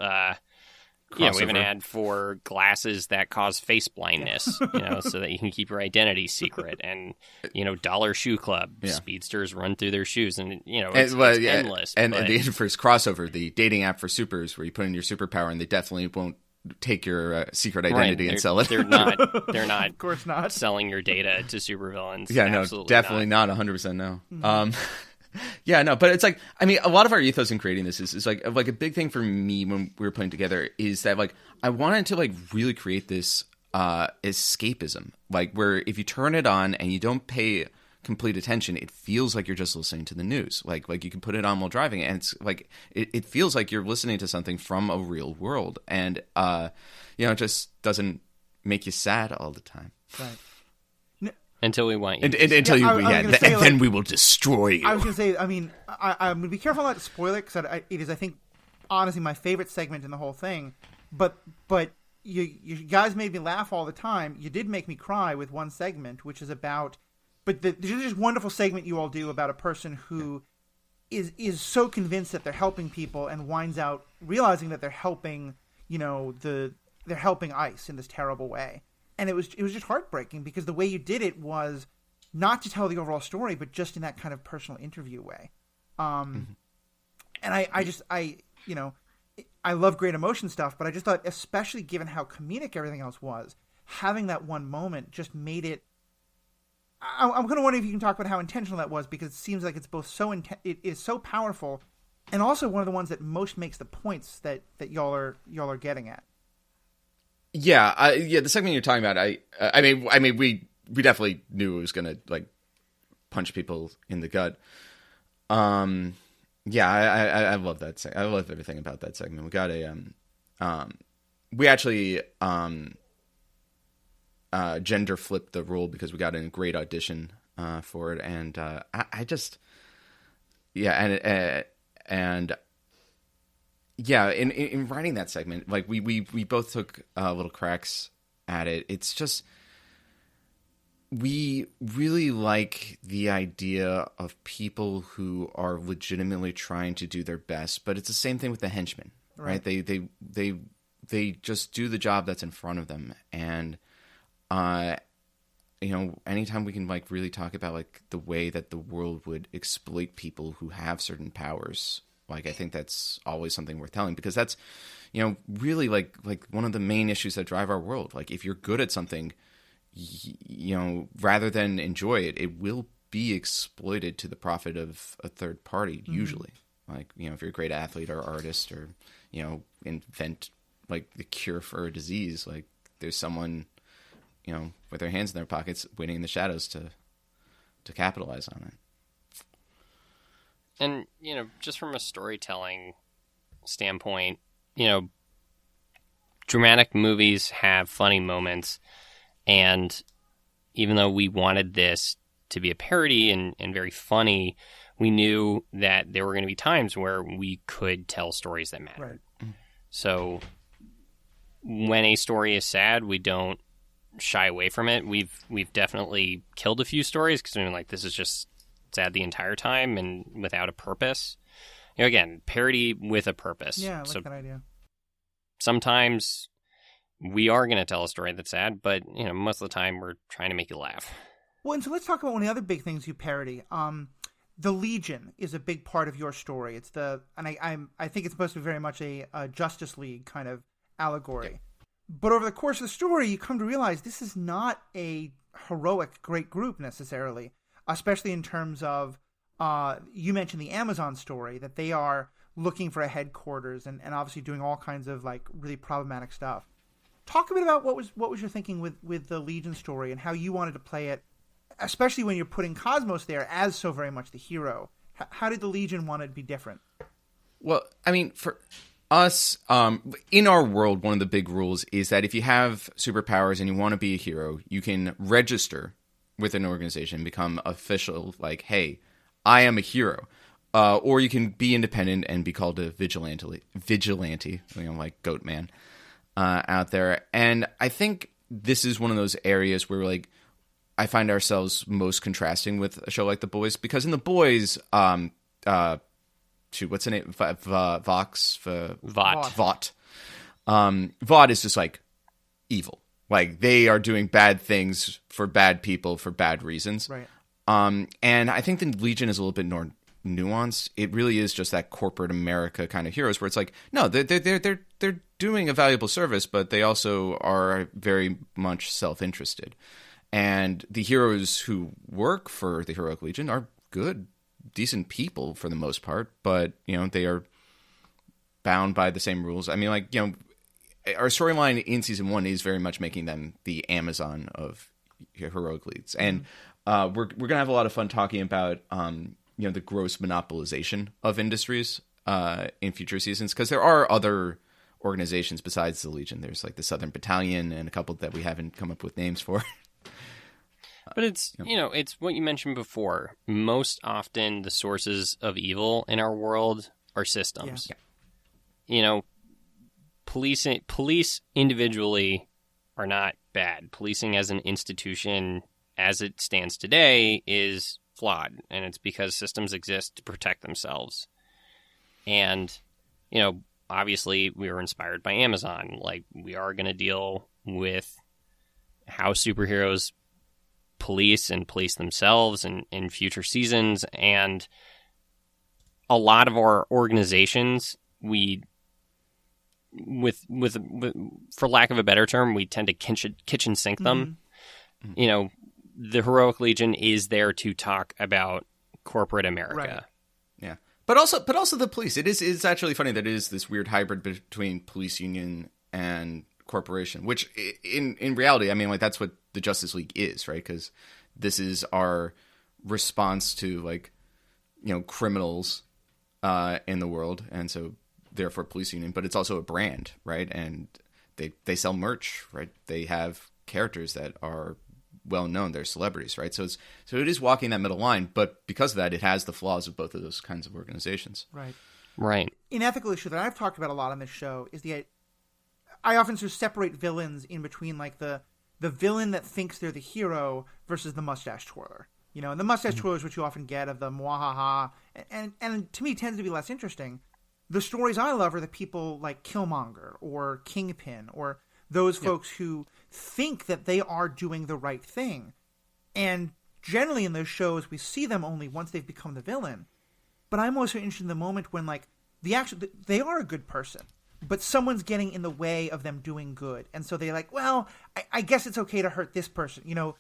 We have an ad for glasses that cause face blindness, you know, so that you can keep your identity secret. And, you know, Dollar Shoe Club, speedsters run through their shoes, and, you know, it's endless. And the first crossover, the dating app for supers, where you put in your superpower, and they definitely won't take your secret identity and sell it. They're not, of course not, selling your data to supervillains. Yeah, no, definitely not 100% no. Mm-hmm. Yeah, no, but it's like, I mean, a lot of our ethos in creating this is like a big thing for me when we were putting together is that like I wanted to like really create this escapism, like where if you turn it on and you don't pay complete attention, it feels like you're just listening to the news. Like you can put it on while driving, and it's like it feels like you're listening to something from a real world, and you know, it just doesn't make you sad all the time. Right. Until we want you. Then we will destroy you. I was going to say, I mean, I'm going to be careful not to spoil it, because it is, I think, honestly, my favorite segment in the whole thing. But you guys made me laugh all the time. You did make me cry with one segment, which is about... But there's this wonderful segment you all do about a person who is so convinced that they're helping people and winds out realizing that they're helping, you know, they're helping ICE in this terrible way. And it was just heartbreaking, because the way you did it was not to tell the overall story, but just in that kind of personal interview way. And I love great emotion stuff, but I just thought, especially given how comedic everything else was, having that one moment just made it. I'm kind of wondering if you can talk about how intentional that was, because it seems like it's both it is so powerful, and also one of the ones that most makes the points that y'all are getting at. Yeah, the segment you're talking about, I mean, we definitely knew it was gonna like punch people in the gut. Yeah, I love that. I love everything about that segment. We got we actually gender flipped the role because we got a great audition for it, and I just in writing that segment, like we both took little cracks at it. It's just, we really like the idea of people who are legitimately trying to do their best, but it's the same thing with the henchmen, right? They just do the job that's in front of them, and you know, anytime we can like really talk about like the way that the world would exploit people who have certain powers. Like, I think that's always something worth telling, because that's, you know, really like one of the main issues that drive our world. Like, if you're good at something, you know, rather than enjoy it, it will be exploited to the profit of a third party, usually. Like, you know, if you're a great athlete or artist, or, you know, invent like the cure for a disease, like there's someone, you know, with their hands in their pockets waiting in the shadows to capitalize on it. And, you know, just from a storytelling standpoint, you know, dramatic movies have funny moments. And even though we wanted this to be a parody and very funny, we knew that there were going to be times where we could tell stories that mattered. Right. So when a story is sad, we don't shy away from it. We've definitely killed a few stories because we're like, this is just sad the entire time and without a purpose. You know, again, parody with a purpose. Yeah, I like that idea. Sometimes we are going to tell a story that's sad, but, you know, most of the time we're trying to make you laugh. Well, and so let's talk about one of the other big things you parody. The Legion is a big part of your story. It's I think it's supposed to be very much a Justice League kind of allegory. Yeah. But over the course of the story, you come to realize this is not a heroic great group necessarily, especially in terms of, you mentioned the Amazon story, that they are looking for a headquarters and obviously doing all kinds of like really problematic stuff. Talk a bit about what was your thinking with the Legion story and how you wanted to play it, especially when you're putting Cosmos there as so very much the hero. How did the Legion want it to be different? Well, I mean, for us, in our world, one of the big rules is that if you have superpowers and you want to be a hero, you can register with an organization, become official, like, hey, I am a hero. Or you can be independent and be called a vigilante, like Goat Man out there. And I think this is one of those areas where, like, I find ourselves most contrasting with a show like The Boys, because in The Boys, what's the name? Vought. Vought is just like evil. Like they are doing bad things for bad people for bad reasons. Right. And I think the Legion is a little bit more nuanced. It really is just that corporate America kind of heroes where it's like, no, they're doing a valuable service, but they also are very much self-interested. And the heroes who work for the Heroic Legion are good, decent people for the most part, but, you know, they are bound by the same rules. I mean, like, you know, our storyline in season 1 is very much making them the Amazon of Heroic Leads. And we're going to have a lot of fun talking about, you know, the gross monopolization of industries in future seasons, because there are other organizations besides the Legion. There's like the Southern Battalion and a couple that we haven't come up with names for. But it's, you know, it's what you mentioned before. Most often the sources of evil in our world are systems. Yeah. You know, police individually are not bad. Policing as an institution, as it stands today, is flawed. And it's because systems exist to protect themselves. And, you know, obviously we were inspired by Amazon. Like, we are going to deal with how superheroes police themselves in future seasons, and a lot of our organizations, we for lack of a better term, we tend to kitchen sink them. Mm-hmm. You know, the Heroic Legion is there to talk about corporate America. Right. Yeah. But also the police. It's actually funny that it is this weird hybrid between police union and corporation, which in reality, I mean, like, that's what the Justice League is, right? Because this is our response to, like, you know, criminals in the world, and so therefore police union. But it's also a brand, right? And they sell merch, right? They have characters that are well known. They're celebrities, right? So it is walking that middle line, but because of that, it has the flaws of both of those kinds of organizations. Right. An ethical issue that I've talked about a lot on this show is I often sort of separate villains in between, like, the villain that thinks they're the hero versus the mustache twirler. You know, and the mustache twirler is what you often get of the mwahaha, and to me tends to be less interesting. The stories I love are the people like Killmonger or Kingpin or those folks who think that they are doing the right thing. And generally in those shows, we see them only once they've become the villain. But I'm also interested in the moment when, like, they are a good person, but someone's getting in the way of them doing good. And so they're like, well, I guess it's okay to hurt this person. You know,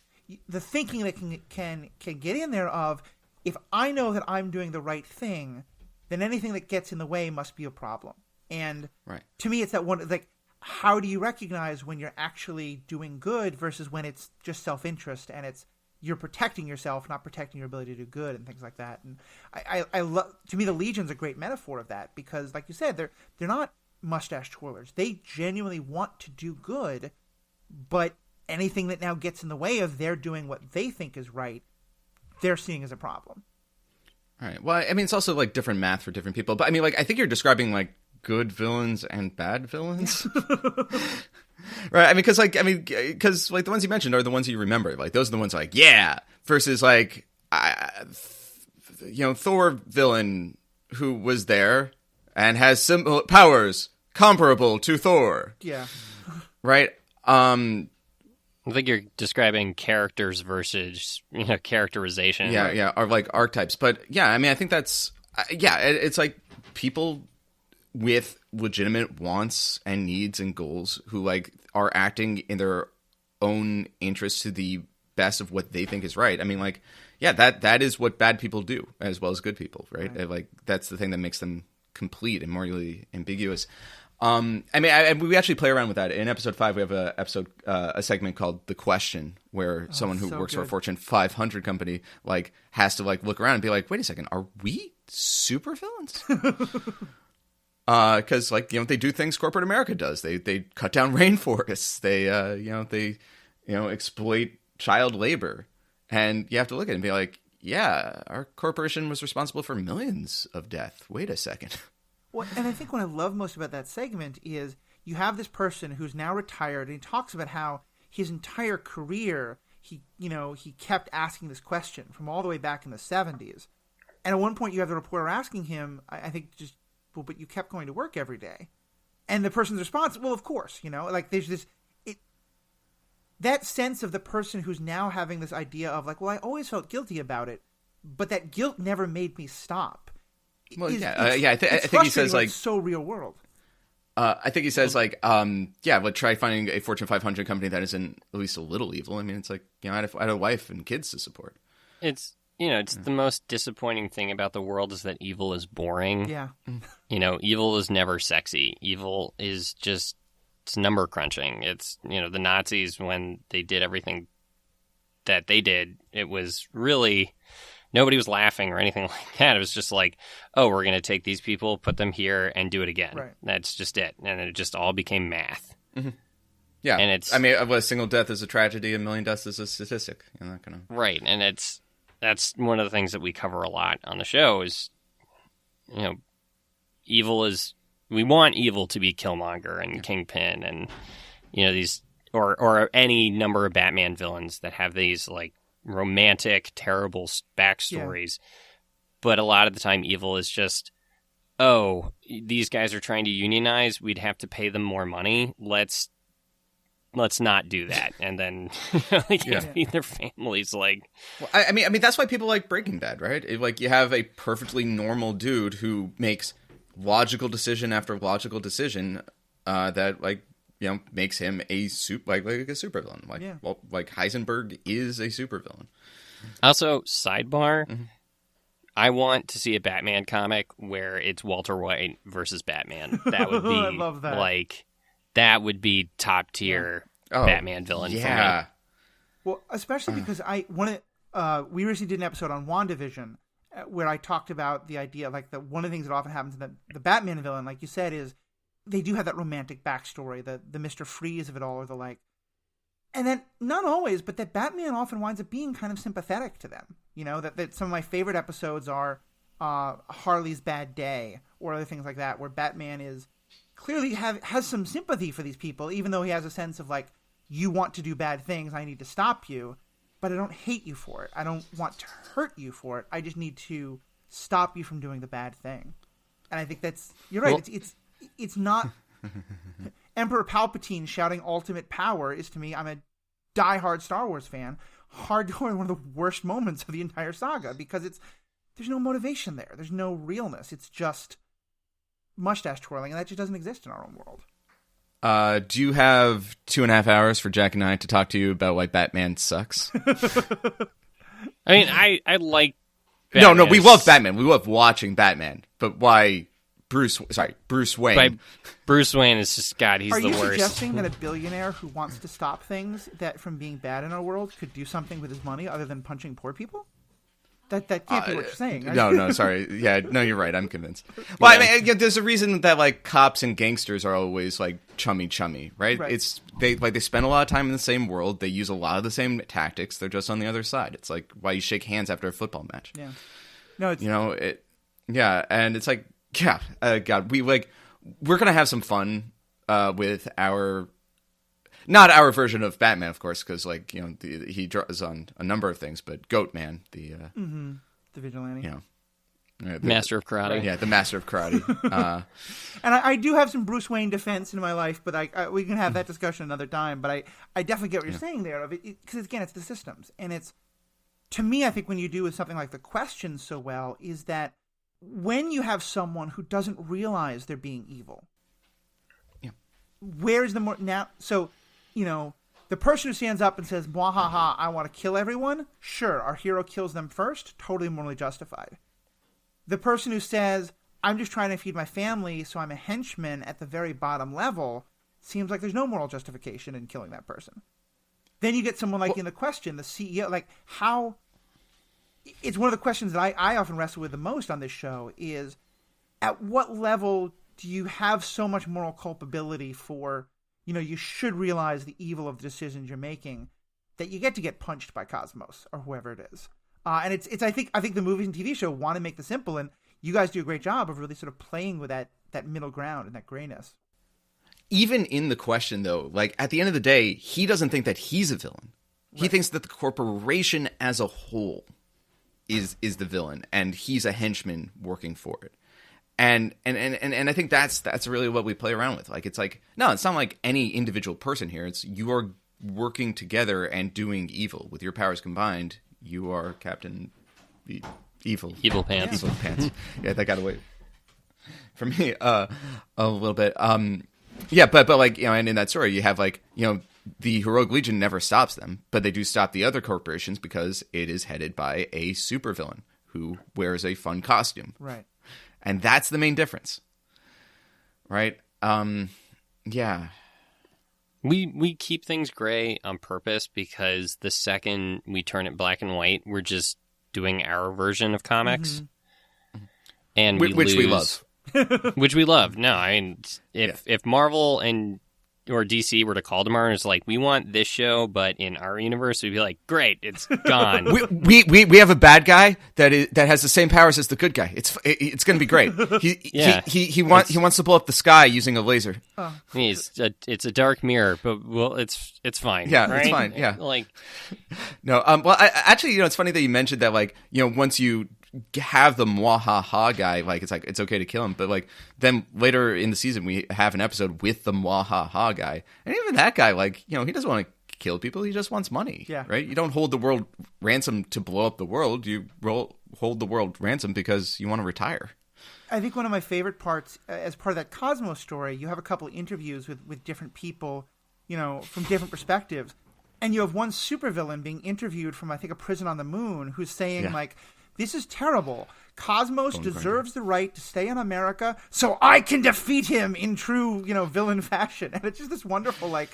the thinking that can get in there of, if I know that I'm doing the right thing, then anything that gets in the way must be a problem. And to me, it's that one, like, how do you recognize when you're actually doing good versus when it's just self-interest and you're protecting yourself, not protecting your ability to do good and things like that. And I love, to me, the Legion's a great metaphor of that, because, like you said, they're not mustache twirlers. They genuinely want to do good, but anything that now gets in the way of their doing what they think is right, they're seeing as a problem. All right. Well, I mean, it's also like different math for different people, but I mean, like, I think you're describing like good villains and bad villains. Right. I mean, because like the ones you mentioned are the ones you remember. Like, those are the ones like, yeah, versus like, Thor villain who was there and has similar powers comparable to Thor. Yeah. Right. I think you're describing characters versus characterization. Yeah, or like archetypes. But yeah, I mean, I think that's it's like people with legitimate wants and needs and goals who like are acting in their own interests to the best of what they think is right. I mean, like, yeah, that is what bad people do as well as good people, right? Like that's the thing that makes them complete and morally ambiguous. I mean, we actually play around with that. In episode 5, we have a segment called The Question, where someone who works for a Fortune 500 company like has to like look around and be like, wait a second, are we supervillains? Because like they do things corporate America does. They cut down rainforests. They exploit child labor, and you have to look at it and be like, yeah, our corporation was responsible for millions of death. Wait a second. Well, and I think what I love most about that segment is you have this person who's now retired, and he talks about how his entire career he kept asking this question from all the way back in the 70s. And at one point, you have the reporter asking him, I think, just, well, but you kept going to work every day, and the person's response, well, of course, like there's this that sense of the person who's now having this idea of like, well, I always felt guilty about it, but that guilt never made me stop. Well, I think he says like so real world. I think he says like, but try finding a Fortune 500 company that isn't at least a little evil. I mean, it's like I had a wife and kids to support. It's the most disappointing thing about the world is that evil is boring. Yeah. Evil is never sexy. Evil is just it's number crunching. It's the Nazis, when they did everything that they did, it was really. Nobody was laughing or anything like that. It was just like, oh, we're going to take these people, put them here, and do it again. Right. That's just it. And it just all became math. Mm-hmm. Yeah. And a single death is a tragedy, a million deaths is a statistic. Right. And that's one of the things that we cover a lot on the show is, evil is, we want evil to be Killmonger and Kingpin and, these, or any number of Batman villains that have these, like, romantic, terrible backstories, but a lot of the time evil is just, oh, these guys are trying to unionize, we'd have to pay them more money, let's not do that, and then their families like. Well, I mean that's why people like Breaking Bad, right? Like you have a perfectly normal dude who makes logical decision after logical decision that like. Makes him a a supervillain. Like Heisenberg is a supervillain. Also, sidebar, I want to see a Batman comic where it's Walter White versus Batman. That would be I love that. Like that would be top tier Batman villain for me. Well, especially because we recently did an episode on WandaVision where I talked about the idea like one of the things that often happens in the Batman villain, like you said, is they do have that romantic backstory, the Mr. Freeze of it all or the like. And then, not always, but that Batman often winds up being kind of sympathetic to them. That some of my favorite episodes are Harley's Bad Day or other things like that, where Batman is clearly has some sympathy for these people, even though he has a sense of like, you want to do bad things, I need to stop you, but I don't hate you for it. I don't want to hurt you for it. I just need to stop you from doing the bad thing. And I think you're right. Well, it's not Emperor Palpatine shouting ultimate power is to me, I'm a diehard Star Wars fan, hardcore one of the worst moments of the entire saga because there's no motivation there. There's no realness. It's just mustache twirling, and that just doesn't exist in our own world. Do you have 2.5 hours for Jack and I to talk to you about why Batman sucks? I mean, I like Batman. No, we love Batman. We love watching Batman. But why... Bruce Wayne. Bruce Wayne is just, God, he's the worst. Are you suggesting that a billionaire who wants to stop things that from being bad in our world could do something with his money other than punching poor people? That can't be what you're saying. No, sorry. Yeah, no, you're right. I'm convinced. Well, I mean, there's a reason that like cops and gangsters are always like chummy, right? It's they spend a lot of time in the same world. They use a lot of the same tactics. They're just on the other side. It's like why you shake hands after a football match. Yeah. No, it's and it's like. Yeah, God, we're gonna have some fun with not our version of Batman, of course, because he draws on a number of things, but Goat Man, the vigilante, Master of karate. Right. Yeah, the master of karate. And I do have some Bruce Wayne defense in my life, but we can have that discussion another time. But I definitely get what you're saying there, because again, it's the systems, and it's, to me, I think when you do with something like the question so well, is that when you have someone who doesn't realize they're being evil, where's the more now? So, the person who stands up and says, "Mwahaha, I want to kill everyone." Sure, our hero kills them first, totally morally justified. The person who says, "I'm just trying to feed my family, so I'm a henchman," at the very bottom level, seems like there's no moral justification in killing that person. Then you get someone like in the question, the CEO, like how. It's one of the questions that I often wrestle with the most on this show is, at what level do you have so much moral culpability for, you should realize the evil of the decisions you're making, that you get punched by Cosmos or whoever it is. And it's I think the movies and TV show want to make this simple, and you guys do a great job of really sort of playing with that middle ground and that grayness. Even in the question, though, like at the end of the day, he doesn't think that he's a villain. Right. He thinks that the corporation as a whole is the villain, and he's a henchman working for it. And I think that's really what we play around with. Like, it's like, no, it's not like any individual person here. It's you are working together and doing evil. With your powers combined, you are Captain Evil. Evil Pants. Evil Pants. Yeah, that got away from me a little bit. Yeah, but like, and in that story, you have like, the Heroic Legion never stops them, but they do stop the other corporations because it is headed by a supervillain who wears a fun costume. Right. And that's the main difference. Right? Yeah. We keep things gray on purpose because the second we turn it black and white, we're just doing our version of comics. Mm-hmm. And which we love. Which we love. No, I mean, if Marvel or DC were to call tomorrow and it's like, we want this show, but in our universe, we'd be like, great, it's gone. we have a bad guy that has the same powers as the good guy. It's going to be great. He wants to blow up the sky using a laser. Oh. It's a dark mirror, but it's fine. Yeah, right? It's fine. Yeah, like no. Well, actually, it's funny that you mentioned that. Like, once you have the Mwahaha guy, like it's okay to kill him, but like then later in the season we have an episode with the Mwahaha guy, and even that guy, like, he doesn't want to kill people, he just wants money. Yeah. Right? You don't hold the world ransom to blow up the world, you hold the world ransom because you want to retire. I think one of my favorite parts, as part of that Cosmos story, you have a couple of interviews with different people, from different perspectives, and you have one supervillain being interviewed from, I think, a prison on the moon, who's saying like, this is terrible. Cosmos deserves the right to stay in America so I can defeat him in true, villain fashion. And it's just this wonderful, like,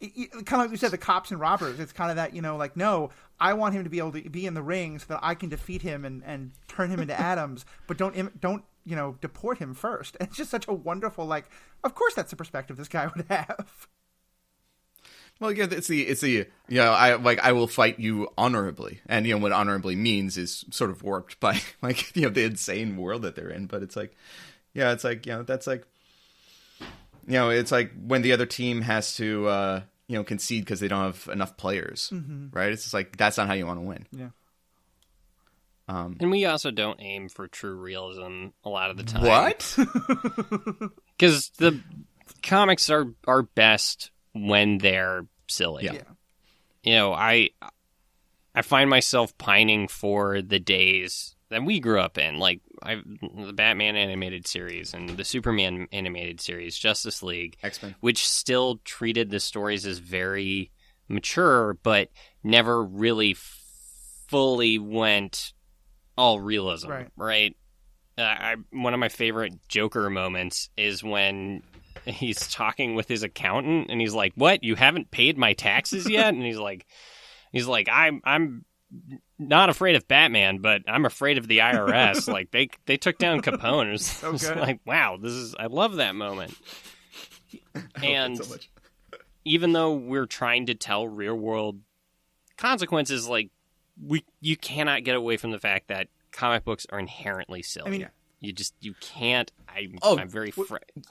kind of like you said, the cops and robbers. It's kind of that, like, no, I want him to be able to be in the ring so that I can defeat him and turn him into atoms, but don't deport him first. And it's just such a wonderful, like, of course that's the perspective this guy would have. Well, yeah, it's the I will fight you honorably, and what honorably means is sort of warped by like the insane world that they're in. But it's like, that's like it's like when the other team has to concede because they don't have enough players, right? It's just like that's not how you want to win. Yeah. And we also don't aim for true realism a lot of the time. What? Because the comics are best when they're silly. Yeah. I find myself pining for the days that we grew up in, like the Batman animated series and the Superman animated series, Justice League, X-Men, which still treated the stories as very mature, but never really fully went all realism. Right? One of my favorite Joker moments is when he's talking with his accountant and he's like, "What? You haven't paid my taxes yet?" And he's like, I'm not afraid of Batman, but I'm afraid of the IRS. Like they took down Capone. It was like, wow, I love that moment. And so much. Even though we're trying to tell real world consequences, like you cannot get away from the fact that comic books are inherently silly. I mean, you can't. I'm very.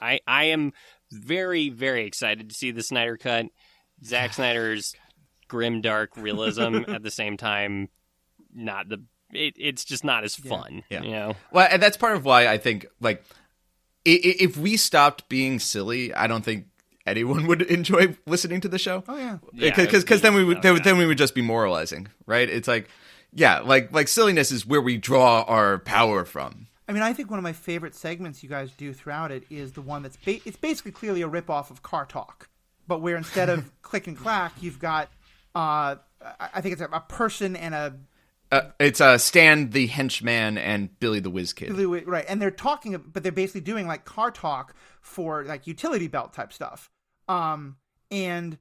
I am very, very excited to see the Snyder Cut. Zack Snyder's grim, dark realism at the same time, not the it's just not as fun. Yeah. You know? Well, and that's part of why I think, like, if we stopped being silly, I don't think anyone would enjoy listening to the show. Oh yeah, because then we would just be moralizing, right? It's like, yeah, like silliness is where we draw our power from. I mean, I think one of my favorite segments you guys do throughout it is the one that's it's basically clearly a ripoff of Car Talk, but where instead of click and clack, you've got I think it's a person and a. It's Stan the henchman and Billy the whiz kid. Right, and they're talking, but they're basically doing like car talk for like utility belt type stuff. And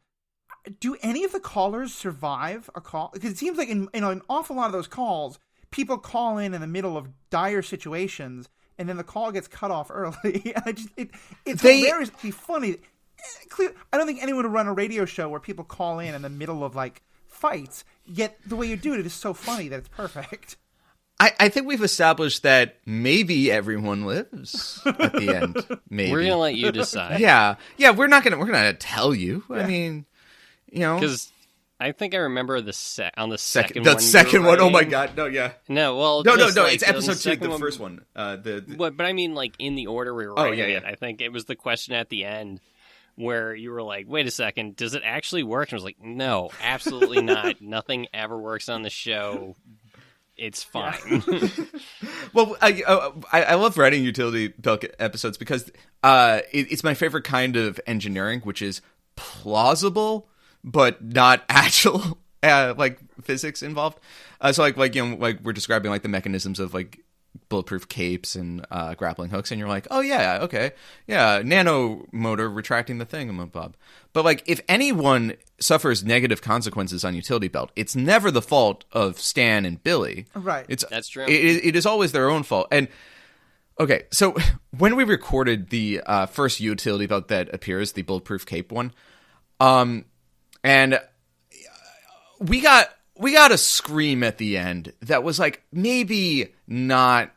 do any of the callers survive a call? Because it seems like in an awful lot of those calls, people call in the middle of dire situations, and then the call gets cut off early. It's hilariously funny. I don't think anyone would run a radio show where people call in the middle of like fights. Yet the way you do it is so funny that it's perfect. I think we've established that maybe everyone lives at the end. Maybe we're gonna let you decide. Yeah. We're gonna tell you. Yeah. I mean, you know, because I think I remember the second one. The second one. Oh my god! No, yeah. No, well, no. It's episode 2, the first one. But I mean, like in the order we were writing it. I think it was the question at the end where you were like, wait a second, does it actually work? And I was like, no, absolutely not. Nothing ever works on the show. It's fine. Yeah. Well, I love writing utility belt episodes because it's my favorite kind of engineering, which is plausible but not actual like physics involved. So like we're describing like the mechanisms of like bulletproof capes and grappling hooks, and you're like, oh yeah, okay, yeah, nano motor retracting the thing, bob. But like, if anyone suffers negative consequences on utility belt, it's never the fault of Stan and Billy. Right. That's true. It is always their own fault. And okay, so when we recorded the first utility belt that appears, the bulletproof cape one, and we got a scream at the end that was like maybe not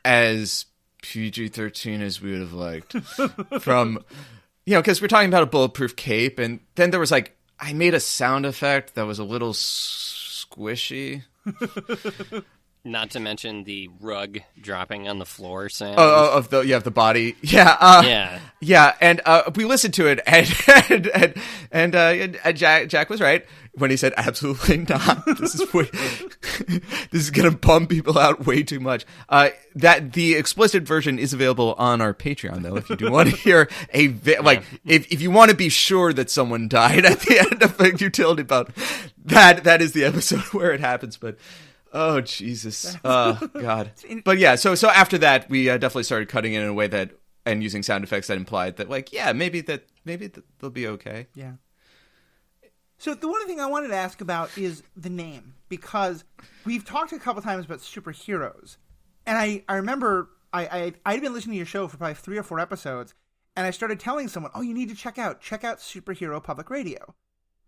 as PG-13 as we would have liked from, because we're talking about a bulletproof cape, and then there was like, I made a sound effect that was a little squishy. Not to mention the rug dropping on the floor sound. Oh, of the body. Yeah. Yeah. And we listened to it, and Jack was right when he said, absolutely not. This is going to bum people out way too much. That the explicit version is available on our Patreon, though, if you do want to hear if you want to be sure that someone died at the end of a utility belt, that is the episode where it happens. But oh Jesus, God! But yeah, so after that, we definitely started cutting it in a way that and using sound effects that implied that, like, yeah, maybe they'll be okay. Yeah. So the one thing I wanted to ask about is the name, because we've talked a couple times about superheroes, and I remember I'd been listening to your show for probably 3 or 4 episodes, and I started telling someone, oh, you need to check out Superhero Public Radio.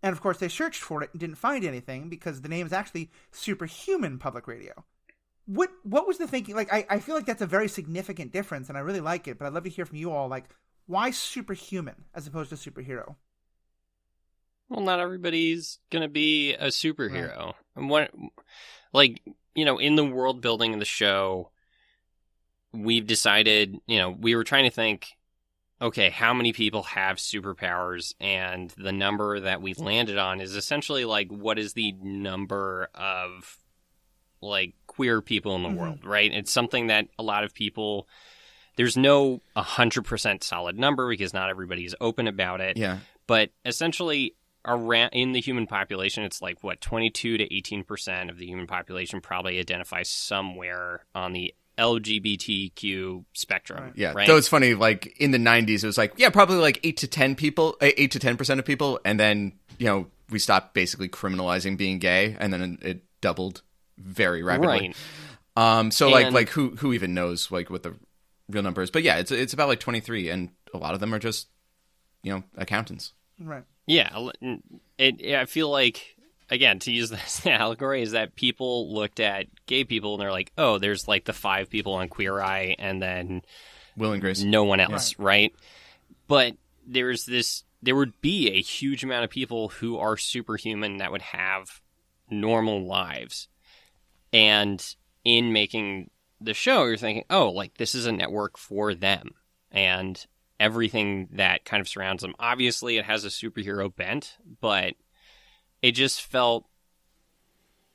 And, of course, they searched for it and didn't find anything because the name is actually Superhuman Public Radio. What was the thinking? Like, I feel like that's a very significant difference, and I really like it, but I'd love to hear from you all, like, why superhuman as opposed to superhero? Well, not everybody's going to be a superhero. Right. And in the world building of the show, we've decided, we were trying to think, okay, how many people have superpowers? And the number that we landed on is essentially like, what is the number of like queer people in the world, right? It's something that a lot of people, there's no 100% solid number because not everybody is open about it. Yeah. But essentially around in the human population, it's like 22 to 18% of the human population probably identifies somewhere on the LGBTQ spectrum. Right. Yeah. Right? Though it's funny, like in the 90s, it was like, yeah, probably like 8 to 10% of people. And then, we stopped basically criminalizing being gay, and then it doubled very rapidly. Right. So like who even knows like what the real number is? But yeah, it's about like 23, and a lot of them are just, accountants. Right. Yeah. I feel like, again, to use this allegory, is that people looked at gay people and they're like, oh, there's like the 5 people on Queer Eye and then Will and Grace. No one else, right? But there would be a huge amount of people who are superhuman that would have normal lives. And in making the show, you're thinking, oh, like, this is a network for them. And everything that kind of surrounds them. Obviously, it has a superhero bent, but it just felt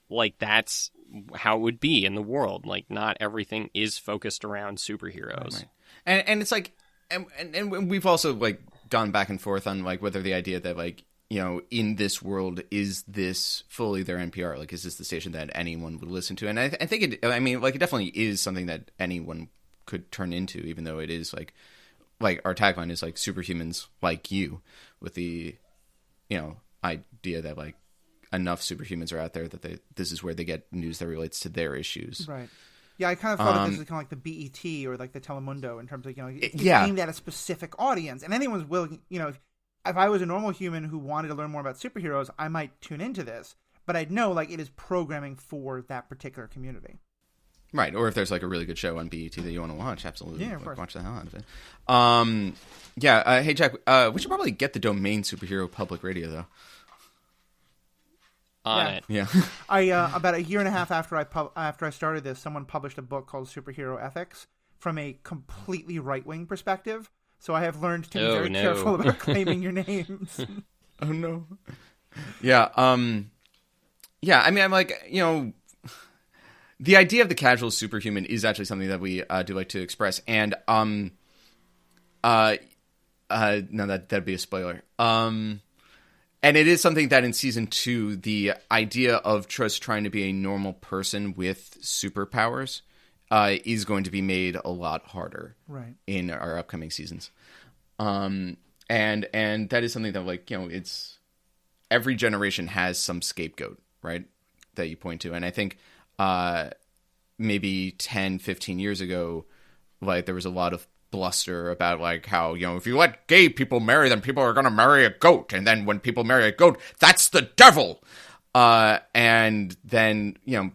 like that's how it would be in the world. Like, not everything is focused around superheroes. Right. And it's like, and we've also, like, gone back and forth on, like, whether the idea that, like, you know, in this world, is this fully their NPR? Like, is this the station that anyone would listen to? And I think it definitely is something that anyone could turn into, even though it is, like our tagline is, like, superhumans like you, with the, you know, idea that, like, enough superhumans are out there that this is where they get news that relates to their issues. Right. Yeah, I kind of thought of this as kind of like the BET or like the Telemundo in terms of, you know, it's aimed at a specific audience, and anyone's willing, you know, if I was a normal human who wanted to learn more about superheroes, I might tune into this, but I'd know, like, it is programming for that particular community. Right, or if there's, like, a really good show on BET that you want to watch, absolutely, yeah, of course. Watch the hell out of it. Hey Jack, we should probably get the domain Superhero Public Radio though. On it. Yeah. I about a year and a half after I started this, someone published a book called Superhero Ethics from a completely right-wing perspective. So I have learned to be very careful about claiming your names. Oh no. Yeah. Yeah. I mean, I'm like, you know, the idea of the casual superhuman is actually something that we do like to express, and no, that'd be a spoiler. And it is something that in season 2, the idea of just trying to be a normal person with superpowers is going to be made a lot harder, right, in our upcoming seasons. And that is something that, like, you know, it's every generation has some scapegoat, right, that you point to. And I think maybe 10, 15 years ago, like, there was a lot of bluster about, like, how, you know, if you let gay people marry, then people are going to marry a goat, and then when people marry a goat, that's the devil. And then, you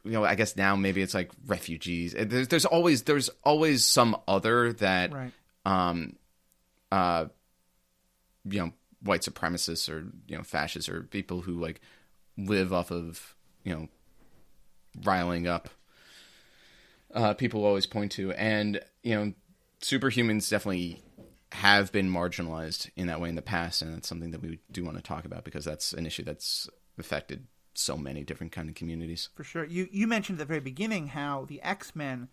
know, I guess now maybe it's like refugees. There's always some other that, right, you know, white supremacists or, you know, fascists or people who, like, live off of, you know, riling up people always point to. And, you know, superhumans definitely have been marginalized in that way in the past, and that's something that we do want to talk about because that's an issue that's affected so many different kind of communities. For sure. You mentioned at the very beginning how the X-Men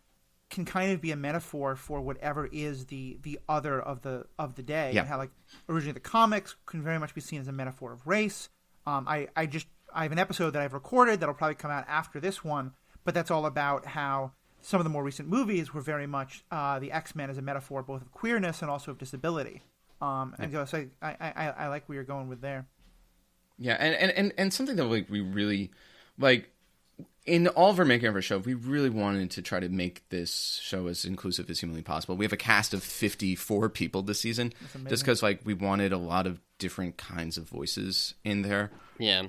can kind of be a metaphor for whatever is the other of the day. Yeah. And how, like, originally the comics can very much be seen as a metaphor of race. I have an episode that I've recorded that'll probably come out after this one, but that's all about how some of the more recent movies were very much the X-Men as a metaphor both of queerness and also of disability. And so I like where you're going with there. Yeah, and something that, like, we really, like, in all of our making of our show, we really wanted to try to make this show as inclusive as humanly possible. We have a cast of 54 people this season, just because, like, we wanted a lot of different kinds of voices in there. Yeah.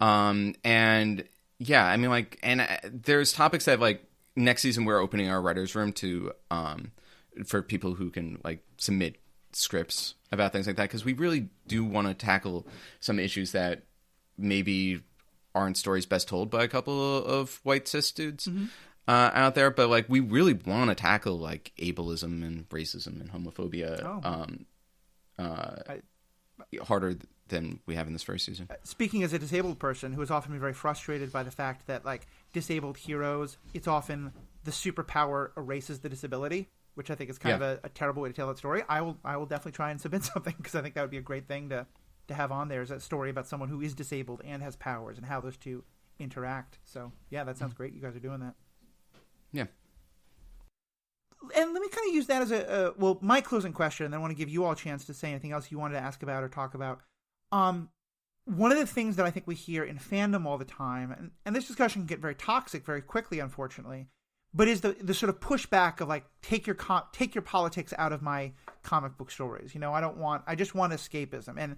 And yeah, I mean, like, and there's topics that, like, next season we're opening our writers' room to for people who can, like, submit scripts about things like that, because we really do want to tackle some issues that maybe aren't stories best told by a couple of white cis dudes out there, but, like, we really want to tackle, like, ableism and racism and homophobia harder than we have in this first season. Speaking as a disabled person who has often been very frustrated by the fact that, like, disabled heroes, it's often the superpower erases the disability, which I think is kind of a terrible way to tell that story. I will definitely try and submit something because I think that would be a great thing to have on there, is a story about someone who is disabled and has powers and how those two interact. So yeah, that sounds great. You guys are doing that. Yeah. And let me kind of use that as my closing question, and then I want to give you all a chance to say anything else you wanted to ask about or talk about. One of the things that I think we hear in fandom all the time, and this discussion can get very toxic very quickly, unfortunately, but is the sort of pushback of, like, take your politics out of my comic book stories. You know, I just want escapism. And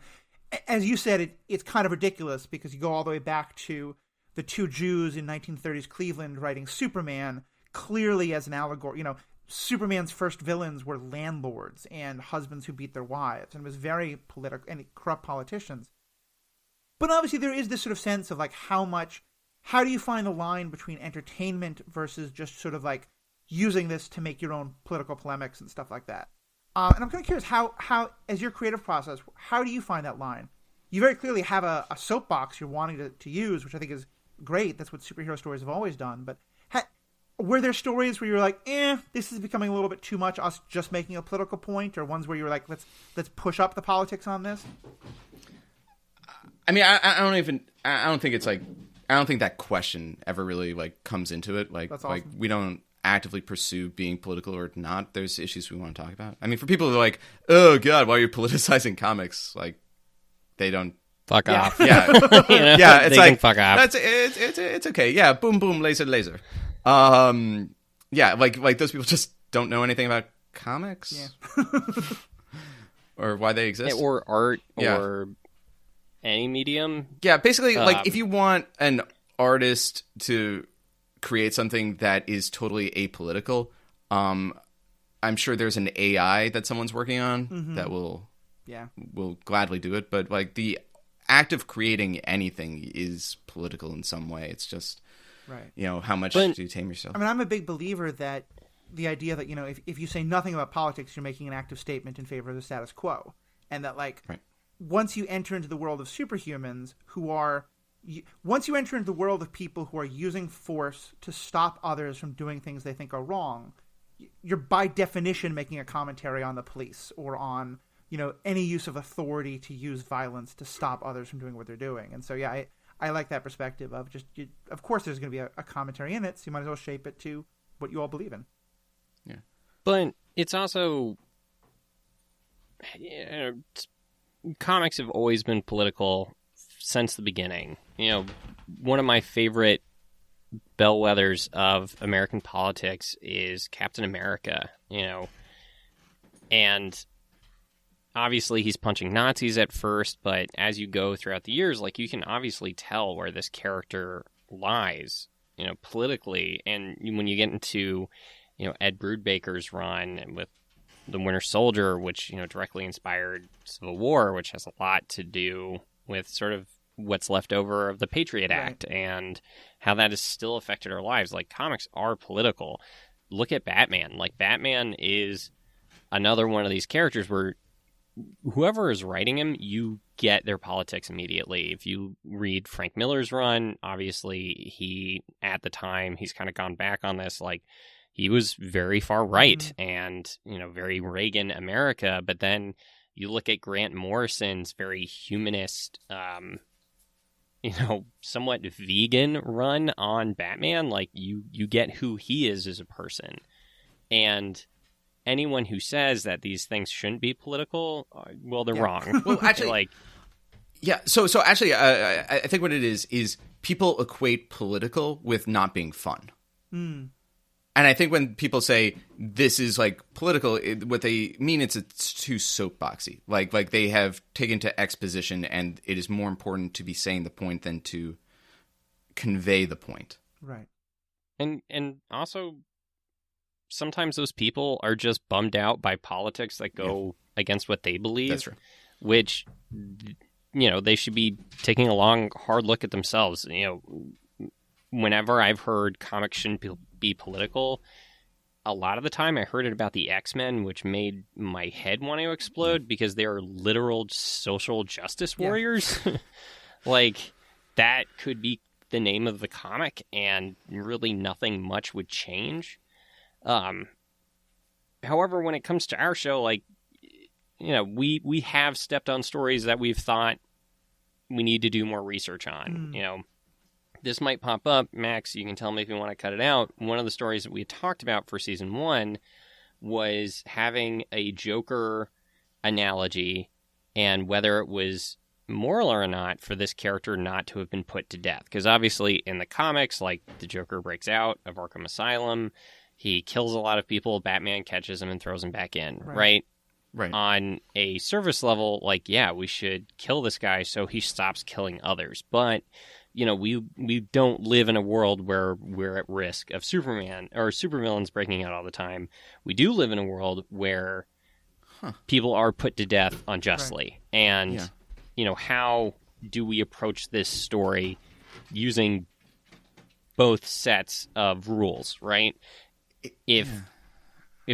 as you said, it's kind of ridiculous because you go all the way back to the two Jews in 1930s Cleveland writing Superman clearly as an allegory. You know, Superman's first villains were landlords and husbands who beat their wives, and it was very political and corrupt politicians. But obviously there is this sort of sense of, like, how much how do you find the line between entertainment versus just sort of like using this to make your own political polemics and stuff like that? And I'm kind of curious how, as your creative process, how do you find that line? You very clearly have a soapbox you're wanting to use, which I think is great. That's what superhero stories have always done. But were there stories where you're like, this is becoming a little bit too much, us just making a political point, or ones where you're like, let's push up the politics on this? I mean, I don't think that question ever really like comes into it. Like, That's awesome. Like we don't actively pursue being political or not. There's issues we want to talk about. I mean, for people who are like, oh God, why are you politicizing comics? Like, they don't fuck off. Yeah, yeah, it's like fuck off. It's okay. Yeah, boom, boom, laser, laser. Yeah, like those people just don't know anything about comics, or why they exist, or art, or any medium. Yeah, basically, like if you want an artist to create something that is totally apolitical, I'm sure there's an AI that someone's working on that will gladly do it. But like the act of creating anything is political in some way. It's just how much do you tame yourself? I mean, I'm a big believer that the idea that if you say nothing about politics, you're making an active statement in favor of the status quo, and that once you enter into the world of superhumans once you enter into the world of people who are using force to stop others from doing things they think are wrong, you're by definition making a commentary on the police or on, any use of authority to use violence to stop others from doing what they're doing. And so, I like that perspective of just, of course there's going to be a commentary in it, so you might as well shape it to what you all believe in. Yeah. But it's also, comics have always been political since the beginning. One of my favorite bellwethers of American politics is Captain America, and obviously he's punching Nazis at first, but as you go throughout the years, like, you can obviously tell where this character lies, politically. And when you get into, Ed Brubaker's run with The Winter Soldier, which, directly inspired Civil War, which has a lot to do with sort of what's left over of the Patriot Act and how that has still affected our lives. Like, comics are political. Look at Batman. Like, Batman is another one of these characters where whoever is writing him, you get their politics immediately. If you read Frank Miller's run, obviously at the time, he's kind of gone back on this, like, he was very far right and, very Reagan America. But then you look at Grant Morrison's very humanist, somewhat vegan run on Batman. Like, you get who he is as a person. And anyone who says that these things shouldn't be political, well, they're wrong. Well, actually, So actually, I think what it is people equate political with not being fun. And I think when people say this is like political, what they mean it's too soapboxy. Like they have taken to exposition, and it is more important to be saying the point than to convey the point. Right. And also, sometimes those people are just bummed out by politics that go against what they believe. That's true. Which, they should be taking a long, hard look at themselves. Whenever I've heard comics shouldn't be political, a lot of the time I heard it about the X-Men, which made my head want to explode because they are literal social justice warriors. Like, that could be the name of the comic, and really nothing much would change. However, when it comes to our show, like, we have stepped on stories that we've thought we need to do more research on. This might pop up, Max, you can tell me if you want to cut it out. One of the stories that we had talked about for season 1 was having a Joker analogy and whether it was moral or not for this character not to have been put to death. Because obviously in the comics, like, the Joker breaks out of Arkham Asylum, he kills a lot of people, Batman catches him and throws him back in, right? On a surface level, like, we should kill this guy so he stops killing others. But we don't live in a world where we're at risk of Superman or supervillains breaking out all the time. We do live in a world where people are put to death unjustly. And, how do we approach this story using both sets of rules, right? If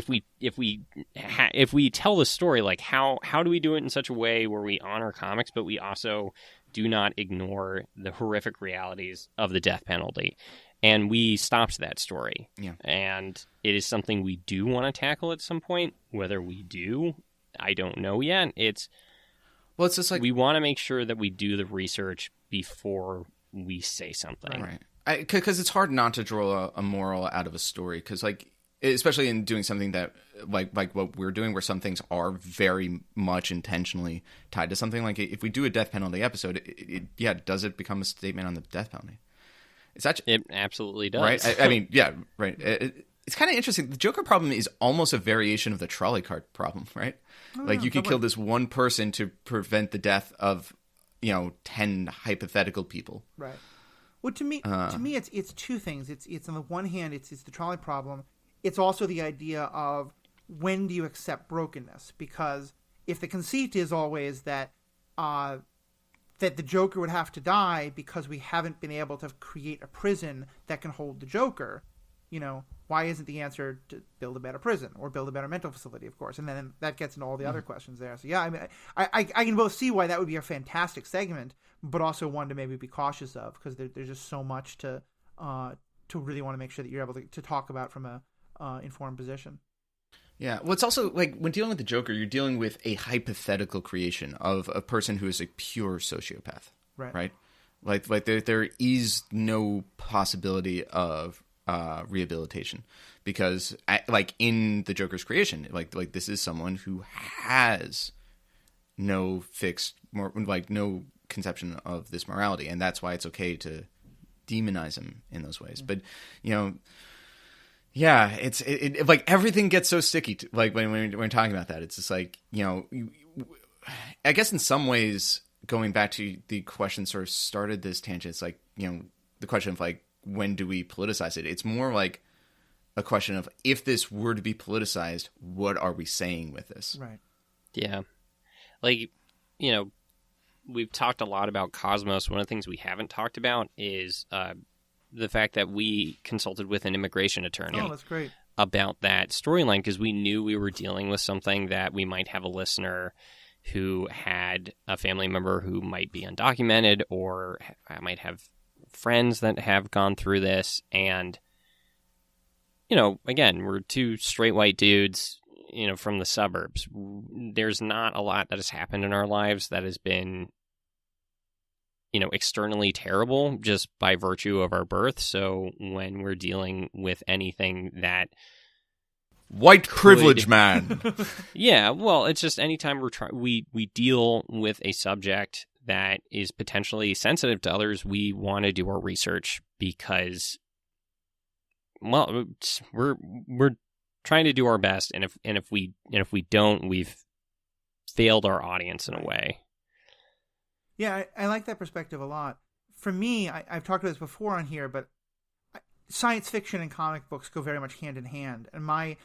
we tell the story, like how do we do it in such a way where we honor comics, but we also do not ignore the horrific realities of the death penalty? And we stopped that story. Yeah. And it is something we do want to tackle at some point. Whether we do, I don't know yet. It's just like, we want to make sure that we do the research before we say something. Right. Because it's hard not to draw a moral out of a story. Because, like, especially in doing something that, like what we're doing, where some things are very much intentionally tied to something. Like, if we do a death penalty episode, does it become a statement on the death penalty? It absolutely does. Right? I mean, yeah, right. It's kind of interesting. The Joker problem is almost a variation of the trolley cart problem, right? Like, you can kill this one person to prevent the death of, 10 hypothetical people. Right. Well, to me, it's two things. It's on the one hand, it's the trolley problem. It's also the idea of, when do you accept brokenness? Because if the conceit is always that the Joker would have to die because we haven't been able to create a prison that can hold the Joker, why isn't the answer to build a better prison or build a better mental facility, of course? And then that gets into all the other questions there. So, yeah, I mean, I can both see why that would be a fantastic segment, but also one to maybe be cautious of, because there's just so much to really want to make sure that you're able to talk about from a informed position. Yeah. Well, it's also like, when dealing with the Joker, you're dealing with a hypothetical creation of a person who is a pure sociopath. Right. Like there is no possibility of rehabilitation, because like in the Joker's creation, like this is someone who has no no conception of this morality, and that's why it's okay to demonize him in those ways. But yeah, it's like everything gets so sticky like when we're talking about that. It's just like, I guess in some ways, going back to the question sort of started this tangent, it's like, the question of like, when do we politicize it? It's more like a question of, if this were to be politicized, what are we saying with this? Right. Yeah. Like, we've talked a lot about Cosmos. One of the things we haven't talked about is the fact that we consulted with an immigration attorney. Oh, that's great. About that storyline, because we knew we were dealing with something that we might have a listener who had a family member who might be undocumented, or might have friends that have gone through this. And, again, we're two straight white dudes, from the suburbs. There's not a lot that has happened in our lives that has been, externally terrible just by virtue of our birth. So when we're dealing with anything that white privilege, man. Yeah, well, it's just anytime we deal with a subject that is potentially sensitive to others, we want to do our research, because, well, we're trying to do our best, and if we don't, we've failed our audience in a way. Yeah, I like that perspective a lot. For me, I've talked about this before on here, but science fiction and comic books go very much hand in hand. And my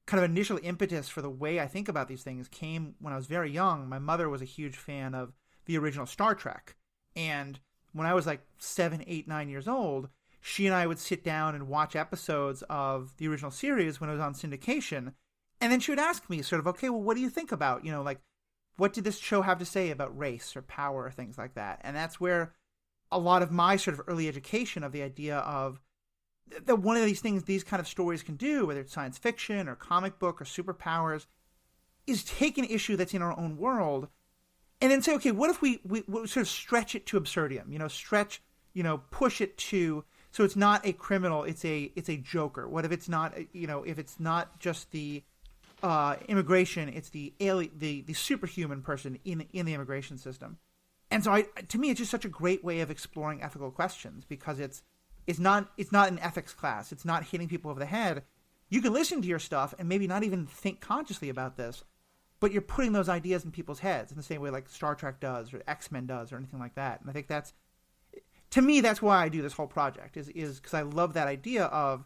kind of initial impetus for the way I think about these things came when I was very young. My mother was a huge fan of the original Star Trek. And when I was like 7, 8, 9 years old, she and I would sit down and watch episodes of the original series when it was on syndication. And then she would ask me sort of, okay, well, what do you think about, what did this show have to say about race or power or things like that? And that's where a lot of my sort of early education of the idea of that one of these things these kind of stories can do, whether it's science fiction or comic book or superpowers, is take an issue that's in our own world and then say, okay, what if we sort of stretch it to absurdum, push it to, so it's not a criminal, it's a Joker. What if it's not, if it's not just the immigration, it's the superhuman person in the immigration system. And so to me, it's just such a great way of exploring ethical questions, because it's not an ethics class. It's not hitting people over the head. You can listen to your stuff and maybe not even think consciously about this, but you're putting those ideas in people's heads in the same way like Star Trek does or X-Men does or anything like that. And I think to me, that's why I do this whole project, is because I love that idea of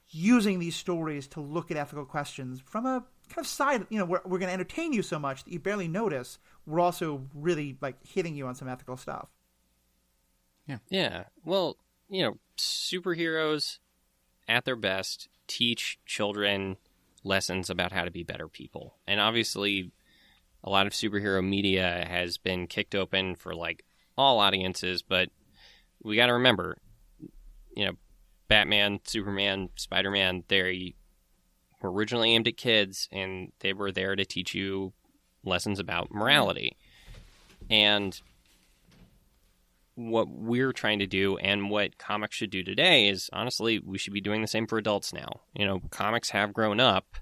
using these stories to look at ethical questions from a kind of side, we're going to entertain you so much that you barely notice. We're also really like hitting you on some ethical stuff. Yeah. Well, superheroes at their best teach children lessons about how to be better people. And obviously, a lot of superhero media has been kicked open for like all audiences, but we got to remember, Batman, Superman, Spider-Man, they were originally aimed at kids, and they were there to teach you lessons about morality. And what we're trying to do and what comics should do today is, honestly, we should be doing the same for adults now. Comics have grown up.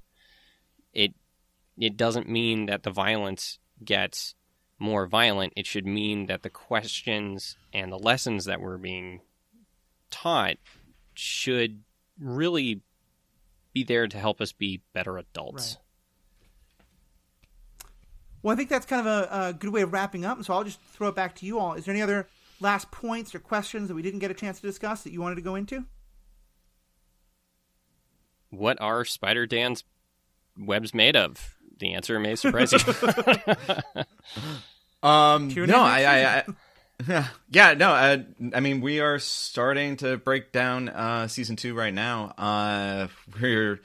It doesn't mean that the violence gets more violent. It should mean that the questions and the lessons that we're being taught should really be there to help us be better adults. Right. Well, I think that's kind of a good way of wrapping up, so I'll just throw it back to you all. Is there any other last points or questions that we didn't get a chance to discuss that you wanted to go into? What are Spider Dan's webs made of? The answer may surprise you. I mean, we are starting to break down season 2 right now. We're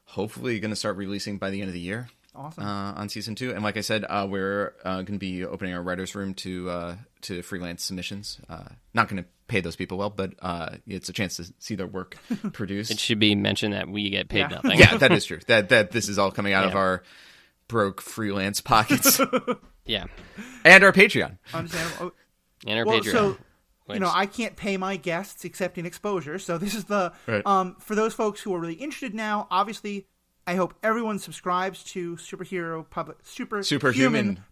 hopefully going to start releasing by the end of the year. Awesome. On season 2, and like I said, we're going to be opening our writers' room to freelance submissions. Not going to pay those people well, but it's a chance to see their work produced. It should be mentioned that we get paid nothing. Yeah, that is true. That this is all coming out of our broke freelance pockets. Yeah, and our Patreon. Understandable. And our Patreon. So I can't pay my guests except in exposure. So this is the for those folks who are really interested now. Obviously, I hope everyone subscribes to Superhuman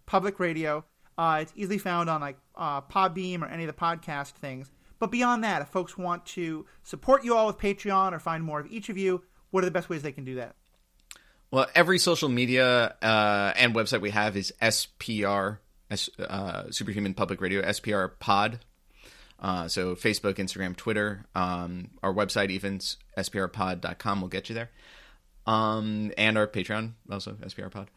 Public Radio. It's easily found on like Podbeam or any of the podcast things. But beyond that, if folks want to support you all with Patreon or find more of each of you, what are the best ways they can do that? Well, every social media and website we have is SPR, Superhuman Public Radio, SPR Pod. So Facebook, Instagram, Twitter, our website even, sprpod.com will get you there. And our Patreon, also SPR Pod.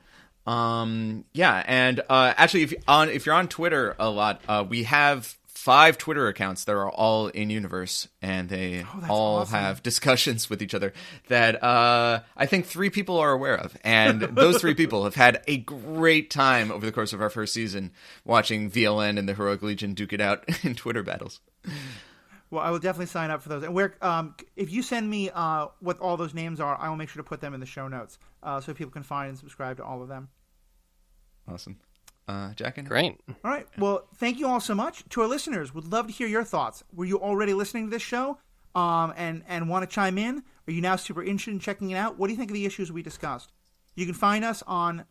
Actually, if you're on Twitter a lot, we have 5 Twitter accounts that are all in universe, and they all awesome. Have discussions with each other that I think 3 people are aware of, and those 3 people have had a great time over the course of our first season watching VLN and the Heroic Legion duke it out in Twitter battles. Well, I will definitely sign up for those. And if you send me what all those names are, I will make sure to put them in the show notes so people can find and subscribe to all of them. Awesome. Jack? Great. All right. Well, thank you all so much. To our listeners, would love to hear your thoughts. Were you already listening to this show and want to chime in? Are you now super interested in checking it out? What do you think of the issues we discussed? You can find us on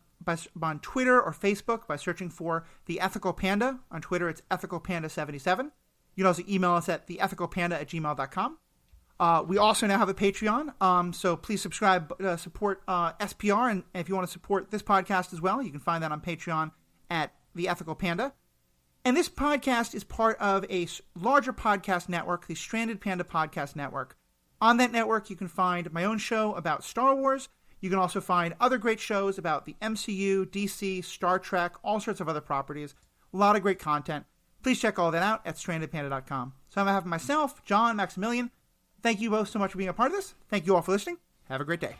Twitter or Facebook by searching for The Ethical Panda. On Twitter, it's ethicalpanda77. You can also email us at theethicalpanda@gmail.com. We also now have a Patreon, so please subscribe, support SPR, and if you want to support this podcast as well, you can find that on Patreon at The Ethical Panda. And this podcast is part of a larger podcast network, the Stranded Panda Podcast Network. On that network, you can find my own show about Star Wars. You can also find other great shows about the MCU, DC, Star Trek, all sorts of other properties. A lot of great content. Please check all that out at strandedpanda.com. So on behalf of myself, John, Maximilian, thank you both so much for being a part of this. Thank you all for listening. Have a great day.